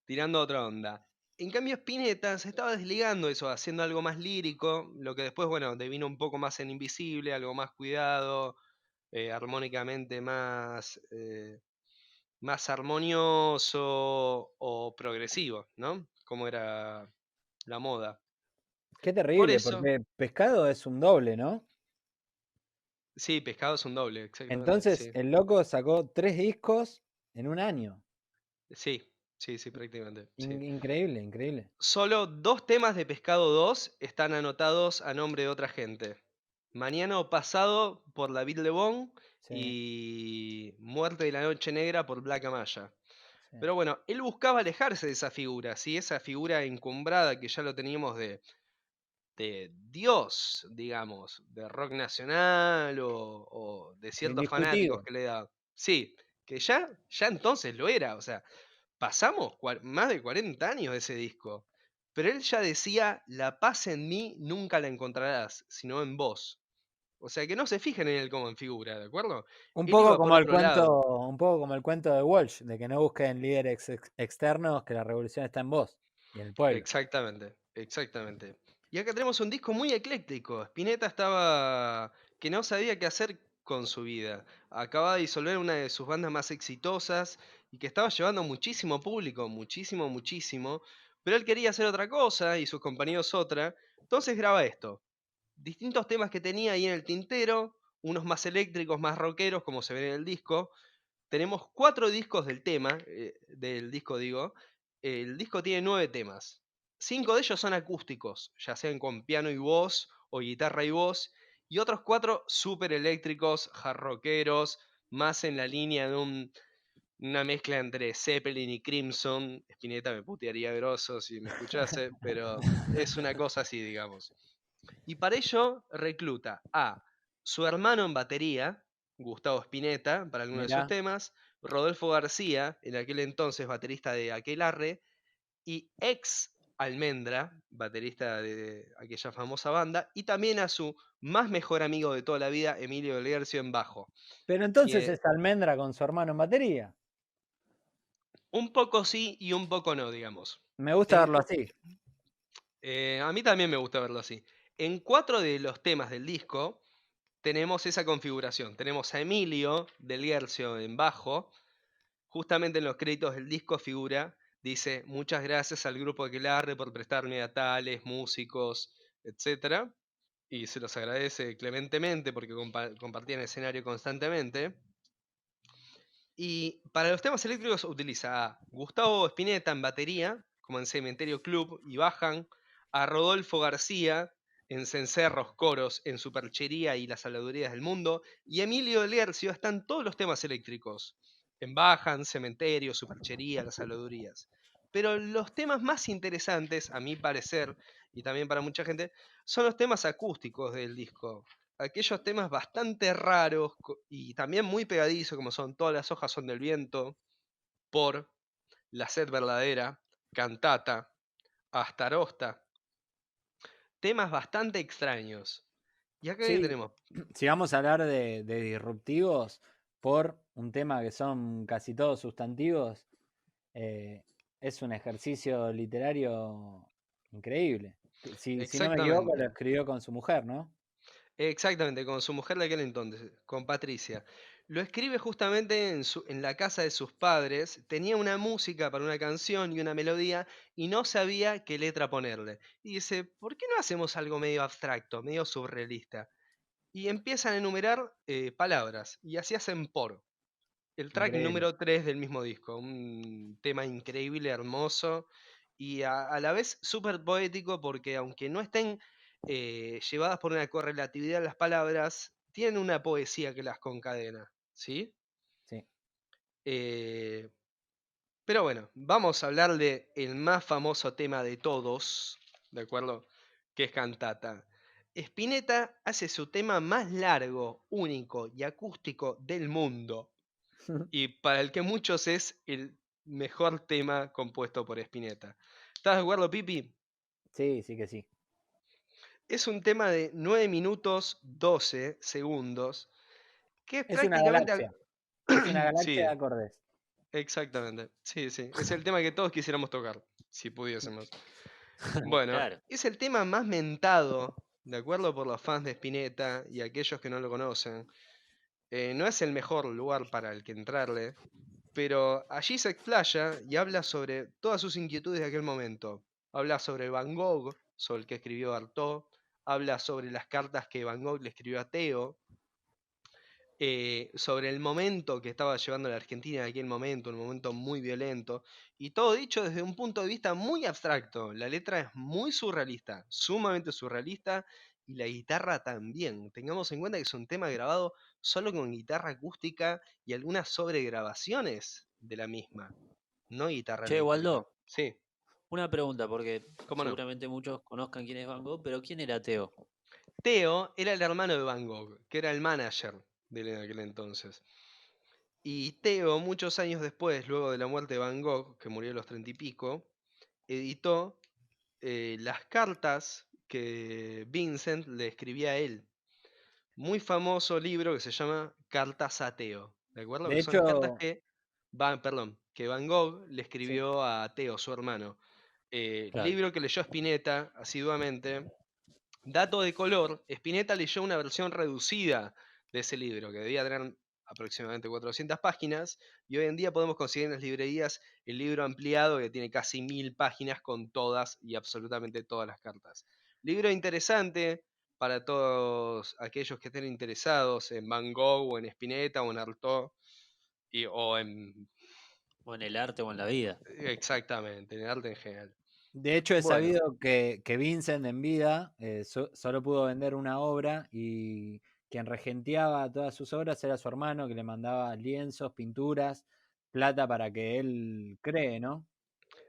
Tirando a otra onda. En cambio, Spinetta se estaba desligando eso, haciendo algo más lírico, lo que después, bueno, devino un poco más en Invisible, algo más cuidado, armónicamente más armonioso o progresivo, ¿no? Como era la moda. Qué Por terrible, eso, porque Pescado es un doble, ¿no? sí, Pescado es un doble, exactamente, Entonces, sí. el loco sacó 3 discos en un año. Sí, sí, sí, prácticamente, sí. Increíble, increíble. Solo 2 temas de Pescado 2 están anotados a nombre de otra gente. Mañana o Pasado por la Ville de Bon Sí, y Muerte de la Noche Negra por Black Amaya. sí. Pero bueno, él buscaba alejarse de esa figura, ¿sí? Esa figura encumbrada que ya lo teníamos de Dios, digamos, de rock nacional o de Lo ciertos fanáticos indiscutido. que le da. Sí, que ya entonces lo era, o sea, pasamos más de 40 años de ese disco, pero él ya decía, la paz en mí nunca la encontrarás, sino en vos. O sea, que no se fijen en él como en figura, ¿de acuerdo? Un Él poco iba por como el otro lado. cuento, un poco como el cuento de Walsh, de que no busquen líderes externos, que la revolución está en vos y en el pueblo. Exactamente, exactamente. Y acá tenemos un disco muy ecléctico. Spinetta estaba que no sabía qué hacer con su vida. Acaba de disolver una de sus bandas más exitosas y que estaba llevando muchísimo público, muchísimo, muchísimo. Pero él quería hacer otra cosa y sus compañeros otra. Entonces graba esto. Distintos temas que tenía ahí en el tintero, unos más eléctricos, más rockeros, como se ve en el disco. Tenemos 4 discos del disco digo. El disco tiene 9 temas. 5 de ellos son acústicos, ya sean con piano y voz o guitarra y voz. Y otros 4 súper eléctricos, hard rockeros, más en la línea de una mezcla entre Zeppelin y Crimson. Spinetta me putearía grosso si me escuchase, pero es una cosa así, digamos. Y para ello recluta a su hermano en batería, Gustavo Spinetta, para algunos de sus Mirá, temas, Rodolfo García, en aquel entonces baterista de Aquelarre, y ex Almendra, baterista de aquella famosa banda, y también a su más mejor amigo de toda la vida, Emilio Del Guercio, en bajo. pero entonces Que es Almendra con su hermano en batería. un poco sí y un poco no, digamos. Me gusta En verlo cu- así. a mí también me gusta verlo así. En 4 de los temas del disco, tenemos esa configuración. Tenemos a Emilio Del Guercio en bajo. Justamente en los créditos del disco figura, dice, muchas gracias al grupo Aquelarre por prestarme a tales músicos, etcétera. Y se los agradece clementemente porque compartían escenario constantemente. Y para los temas eléctricos utiliza a Gustavo Spinetta en batería, como en Cementerio Club y Bajan, a Rodolfo García en Cencerros, Coros, en Superchería y las Habladurías del Mundo, y Emilio Lercio están todos los temas eléctricos, en Bajan, Cementerio, Superchería, las Habladurías. Pero los temas más interesantes, a mi parecer, y también para mucha gente, son los temas acústicos del disco. Aquellos temas bastante raros y también muy pegadizos, como son Todas las hojas son del viento, Por, La sed verdadera, Cantata, Astarosta. Temas bastante extraños. Y acá que Sí, tenemos. si vamos a hablar de disruptivos por un tema que son casi todos sustantivos, eh, es un ejercicio literario increíble. Si no me equivoco, lo Exactamente. escribió con su mujer, ¿no? Exactamente, con su mujer de aquel entonces, con Patricia. Lo escribe justamente en la casa de sus padres. Tenía una música para una canción y una melodía y no sabía qué letra ponerle. Y dice, ¿por qué no hacemos algo medio abstracto, medio surrealista? Y empiezan a enumerar palabras y así hacen Por. El track Increíble. número 3 del mismo disco, un tema increíble, hermoso y a la vez súper poético porque aunque no estén llevadas por una correlatividad las palabras, tienen una poesía que las concadena, ¿sí? Sí. Eh, pero bueno, vamos a hablar de el más famoso tema de todos, ¿de acuerdo? Que es Cantata. Spinetta hace su tema más largo, único y acústico del mundo y para el que muchos es el mejor tema compuesto por Spinetta. ¿Estás de acuerdo, Pipi? Sí, sí que sí. Es un tema de 9 minutos 12 segundos, que es Es una prácticamente... galaxia. Es una galaxia de Sí, acordes. exactamente. Sí, sí. Es el tema que todos quisiéramos tocar, si pudiésemos. Bueno, Claro. es el tema más mentado, de acuerdo por los fans de Spinetta y aquellos que no lo conocen. No es el mejor lugar para el que entrarle, pero allí se explaya y habla sobre todas sus inquietudes de aquel momento. Habla sobre Van Gogh, sobre el que escribió Artaud, habla sobre las cartas que Van Gogh le escribió a Theo, sobre el momento que estaba llevando la Argentina en aquel momento, un momento muy violento, y todo dicho desde un punto de vista muy abstracto. La letra es muy surrealista, sumamente surrealista, y la guitarra también. Tengamos en cuenta que es un tema grabado solo con guitarra acústica y algunas sobregrabaciones de la misma, no guitarra Che, eléctrica. Waldo, Sí, una pregunta, porque cómo no. seguramente muchos conozcan quién es Van Gogh, pero ¿quién era Teo? Theo era el hermano de Van Gogh, que era el manager de él en aquel entonces. Y Theo, muchos años después, luego de la muerte de Van Gogh, que murió a los 30 y pico, editó las cartas que Vincent le escribía a él. Muy famoso libro que se llama Cartas a Theo, ¿de acuerdo? De Que son cartas hecho, que Van Gogh le sí. escribió a Theo, su hermano. Claro. Libro que leyó Spinetta asiduamente. Dato de color, Spinetta leyó una versión reducida de ese libro, que debía tener aproximadamente 400 páginas, y hoy en día podemos conseguir en las librerías el libro ampliado que tiene casi 1000 páginas con todas y absolutamente todas las cartas. Libro interesante para todos aquellos que estén interesados en Van Gogh o en Spinetta o en Artaud, o en... O en el arte o en la vida. Exactamente, en arte en general. De hecho, he Bueno, sabido que Vincent en vida solo pudo vender una obra y quien regenteaba todas sus obras era su hermano que le mandaba lienzos, pinturas, plata para que él cree, ¿no?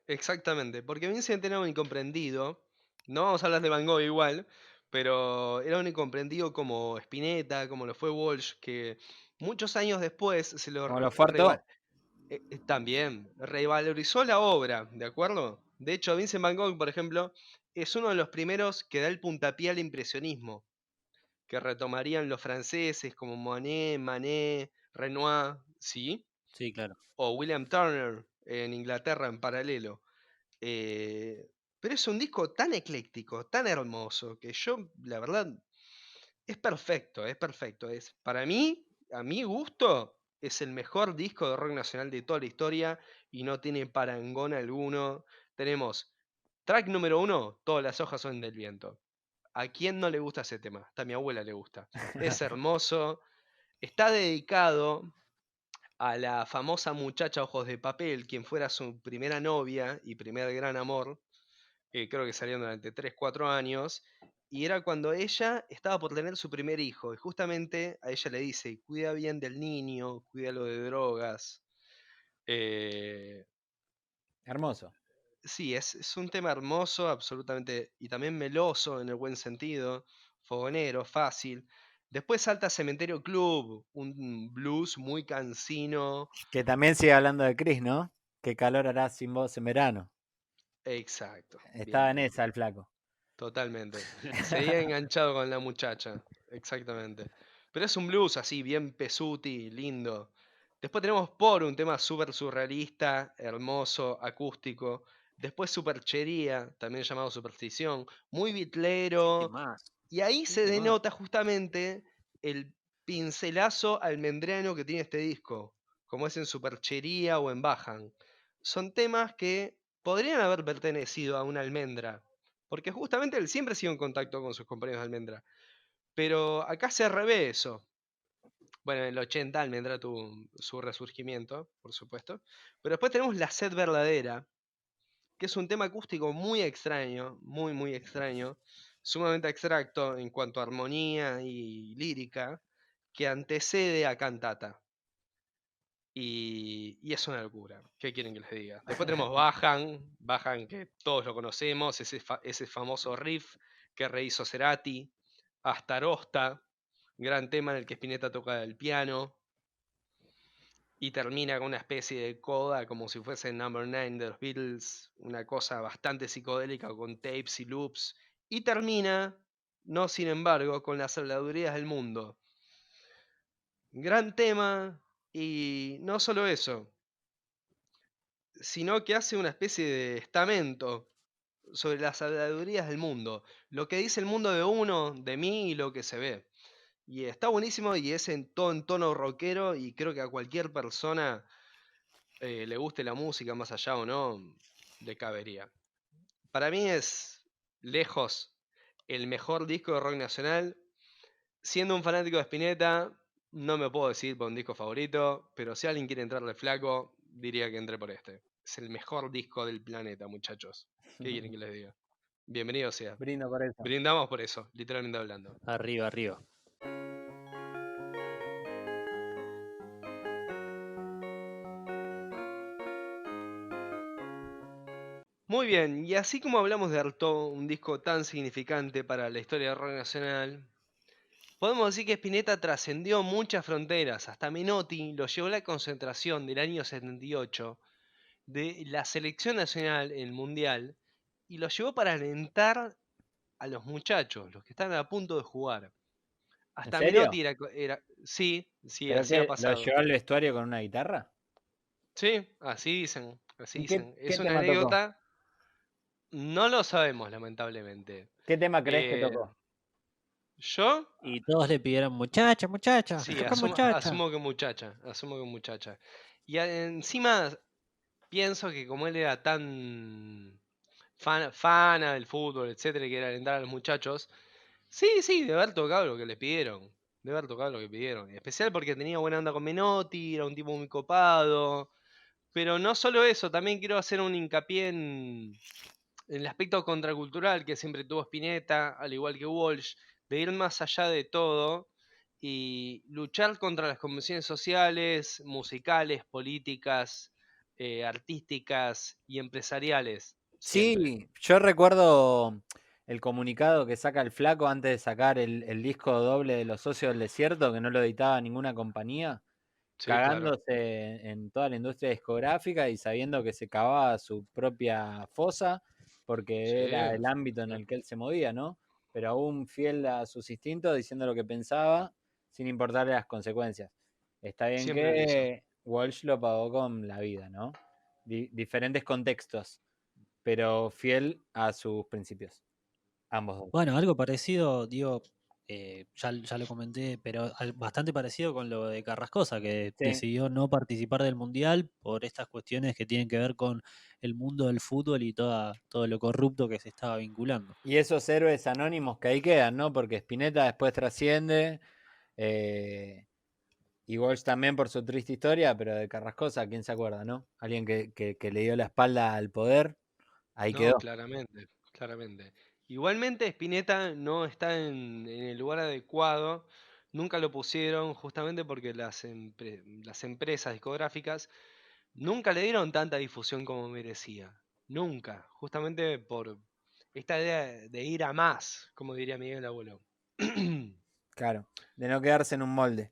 exactamente, porque Vincent era un incomprendido. No vamos a hablar de Van Gogh igual, pero era un incomprendido como Spinetta, como lo fue Walsh, que muchos años después se lo Como lo fue Artaud. también revalorizó la obra, ¿de acuerdo? De hecho, Vincent Van Gogh, por ejemplo, es uno de los primeros que da el puntapié al impresionismo, que retomarían los franceses como Monet, Manet, Renoir, ¿sí? Sí, claro. O William Turner en Inglaterra en paralelo. Eh, pero es un disco tan ecléctico, tan hermoso, que yo, la verdad, es perfecto, es perfecto. Es, para mí, a mi gusto, es el mejor disco de rock nacional de toda la historia y no tiene parangón alguno. Tenemos track número 1, Todas las hojas son del viento. ¿A quién no le gusta ese tema? Hasta a mi abuela le gusta. Es hermoso. Está dedicado a la famosa muchacha Ojos de Papel, quien fuera su primera novia y primer gran amor, creo que salieron durante 3, 4 años, y era cuando ella estaba por tener su primer hijo, y justamente a ella le dice, cuida bien del niño, cuídalo de drogas. Eh, Hermoso. sí, es un tema hermoso, absolutamente, y también meloso en el buen sentido, fogonero, fácil. Después salta Cementerio Club, un blues muy cansino. Que también sigue hablando de Chris, ¿no? Qué calor hará sin vos en verano. Exacto, Estaba bien, en bien, esa bien. el flaco. Totalmente. Seguía enganchado con la muchacha, exactamente. Pero es un blues así, bien pesuti, lindo. Después tenemos Por, un tema súper surrealista, hermoso, acústico. Después Superchería, también llamado Superstición, muy Qué bitlero. temazo, Y ahí qué se temazo. denota justamente el pincelazo almendriano que tiene este disco, como es en Superchería o en Bajan. Son temas que podrían haber pertenecido a una almendra, porque justamente él siempre ha sido en contacto con sus compañeros de almendra. Pero acá se revé eso. Bueno, en el 80 Almendra tuvo su resurgimiento, por supuesto. Pero después tenemos La Sed Verdadera, que es un tema acústico muy extraño, muy, muy extraño, sumamente abstracto en cuanto a armonía y lírica, que antecede a Cantata. Y es una locura. ¿Qué quieren que les diga? Después tenemos Bajan que todos lo conocemos, ese famoso riff que rehizo Cerati, Astarosta, gran tema en el que Spinetta toca el piano, y termina con una especie de coda como si fuese Number 9 de los Beatles, una cosa bastante psicodélica con tapes y loops, y termina, no sin embargo, con las habladurías del mundo. Gran tema, y no solo eso, sino que hace una especie de estamento sobre las habladurías del mundo, lo que dice el mundo de uno, de mí y lo que se ve. Y está buenísimo y es en tono rockero y creo que a cualquier persona le guste la música más allá o no, le cabería. Para mí es lejos el mejor disco de rock nacional. Siendo un fanático de Spinetta, no me puedo decir por un disco favorito, pero si alguien quiere entrarle flaco, diría que entre por este. Es el mejor disco del planeta, muchachos. ¿Qué quieren que les diga? Bienvenido sea. Brindo por eso. Brindamos por eso, literalmente hablando. Arriba, arriba. Muy bien, y así como hablamos de Artaud, un disco tan significante para la historia del rock nacional, podemos decir que Spinetta trascendió muchas fronteras. Hasta Menotti lo llevó a la concentración del año 78 de la selección nacional en el Mundial y lo llevó para alentar a los muchachos, los que están a punto de jugar. ¿En Hasta serio? Menotti sí, ¿Pero así ha qué? ¿Lo pasado. llevó al vestuario con una guitarra? Sí, así dicen, así ¿Y dicen. qué Es una tema tocó? anécdota, no lo sabemos lamentablemente. ¿Qué tema crees que Eh, tocó? yo Y todos le pidieron, muchacha, muchacha, Sí, toca muchacha. asumo que muchacha. Y encima pienso que como él era tan fana del fútbol, etcétera, y que era alentar a los muchachos, sí, de haber tocado lo que le pidieron. De haber tocado lo que pidieron. En especial porque tenía buena onda con Menotti, era un tipo muy copado. Pero no solo eso, también quiero hacer un hincapié en el aspecto contracultural que siempre tuvo Spinetta, al igual que Walsh, de ir más allá de todo y luchar contra las convenciones sociales, musicales, políticas, artísticas y empresariales, siempre. Sí, yo recuerdo el comunicado que saca el flaco antes de sacar el disco doble de Los Socios del Desierto, que no lo editaba ninguna compañía, Sí, claro. cagándose en toda la industria discográfica y sabiendo que se cavaba su propia fosa, porque era Sí, el ámbito en el que él se movía, ¿no? Pero aún fiel a sus instintos, diciendo lo que pensaba, sin importarle las consecuencias. Está bien siempre lo hizo. que Walsh lo pagó con la vida, ¿no? Diferentes contextos, pero fiel a sus principios, ambos dos. Bueno, algo parecido, digo, ya lo comenté, pero bastante parecido con lo de Carrascosa, que Sí. decidió no participar del Mundial por estas cuestiones que tienen que ver con el mundo del fútbol y todo lo corrupto que se estaba vinculando. Y esos héroes anónimos que ahí quedan, ¿no? Porque Spinetta después trasciende, eh, Y Walsh también por su triste historia, pero de Carrascosa, ¿quién se acuerda, no? Alguien que le dio la espalda al poder, ahí No, quedó. claramente, claramente. Igualmente Spinetta no está en el lugar adecuado, nunca lo pusieron justamente porque las empresas discográficas nunca le dieron tanta difusión como merecía. Nunca, justamente por esta idea de ir a más, como diría Miguel Abuelo. Claro, de no quedarse en un molde.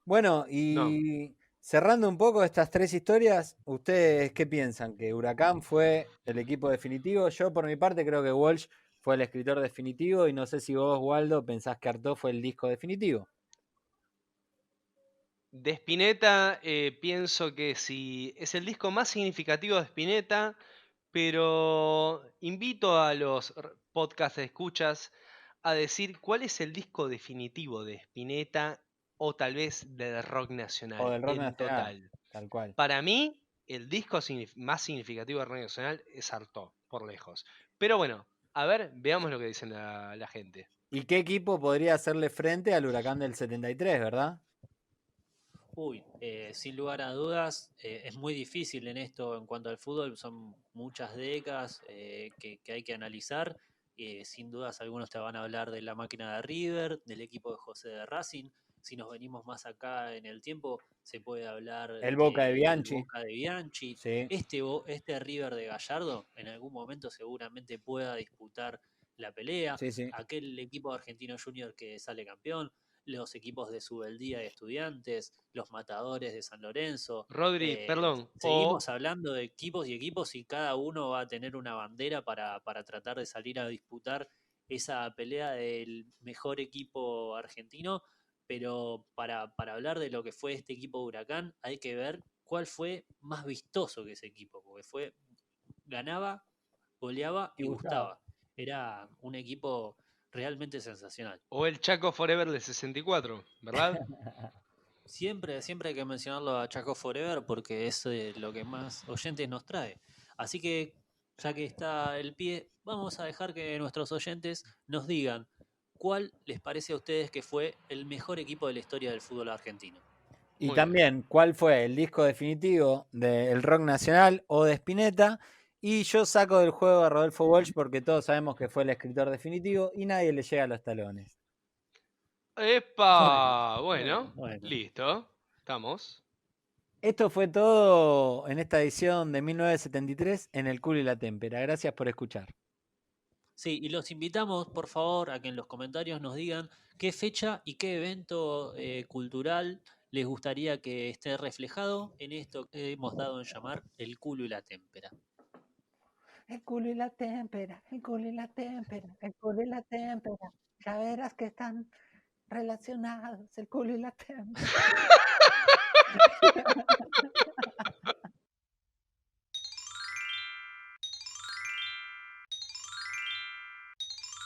Bueno, No, y cerrando un poco estas tres historias, ¿ustedes qué piensan? ¿Que Huracán fue el equipo definitivo? Yo por mi parte creo que Walsh fue el escritor definitivo y no sé si vos, Waldo, pensás que Artaud fue el disco definitivo. de Spinetta pienso que sí, es el disco más significativo de Spinetta, pero invito a los podcast de escuchas a decir cuál es el disco definitivo de Spinetta o tal vez del rock O nacional del rock en nacional, total. tal cual. Para mí, el disco más significativo del rock nacional es Artaud, por lejos. Pero bueno, a ver, veamos lo que dicen la gente. ¿Y qué equipo podría hacerle frente al Huracán del 73, verdad? Uy, sin lugar a dudas, es muy difícil en esto en cuanto al fútbol, son muchas décadas que hay que analizar. Sin dudas, algunos te van a hablar de la máquina de River, del equipo de José de Racing. Si nos venimos más acá en el tiempo, se puede hablar El Boca de del Bianchi, Boca de Bianchi. sí, Este River de Gallardo en algún momento seguramente pueda disputar la pelea. sí, sí. Aquel equipo argentino junior que sale campeón, los equipos de Subeldía de Estudiantes, los Matadores de San Lorenzo. Rodri, perdón, Seguimos hablando de equipos y equipos y cada uno va a tener una bandera para tratar de salir a disputar esa pelea del mejor equipo argentino, pero para hablar de lo que fue este equipo de Huracán hay que ver cuál fue más vistoso que ese equipo, porque ganaba, goleaba Y y Gustavo. gustaba. Era un equipo realmente sensacional. o el Chaco Forever del 64, ¿verdad? Siempre hay que mencionarlo a Chaco Forever porque es lo que más oyentes nos trae. Así que, ya que está el pie, vamos a dejar que nuestros oyentes nos digan cuál les parece a ustedes que fue el mejor equipo de la historia del fútbol argentino. Y Muy bien. también, ¿cuál fue el disco definitivo del rock nacional o de Spinetta? Y yo saco del juego a Rodolfo Walsh porque todos sabemos que fue el escritor definitivo y nadie le llega a los talones. Bueno, ¡Epa! bueno, Bueno, bueno. listo. Estamos. Esto fue todo en esta edición de 1973 en El Culo y la Témpera. Gracias por escuchar. Sí, y los invitamos, por favor, a que en los comentarios nos digan qué fecha y qué evento cultural les gustaría que esté reflejado en esto que hemos dado en llamar el culo y la témpera. El culo y la témpera, el culo y la témpera, el culo y la témpera. Ya verás que están relacionados el culo y la témpera.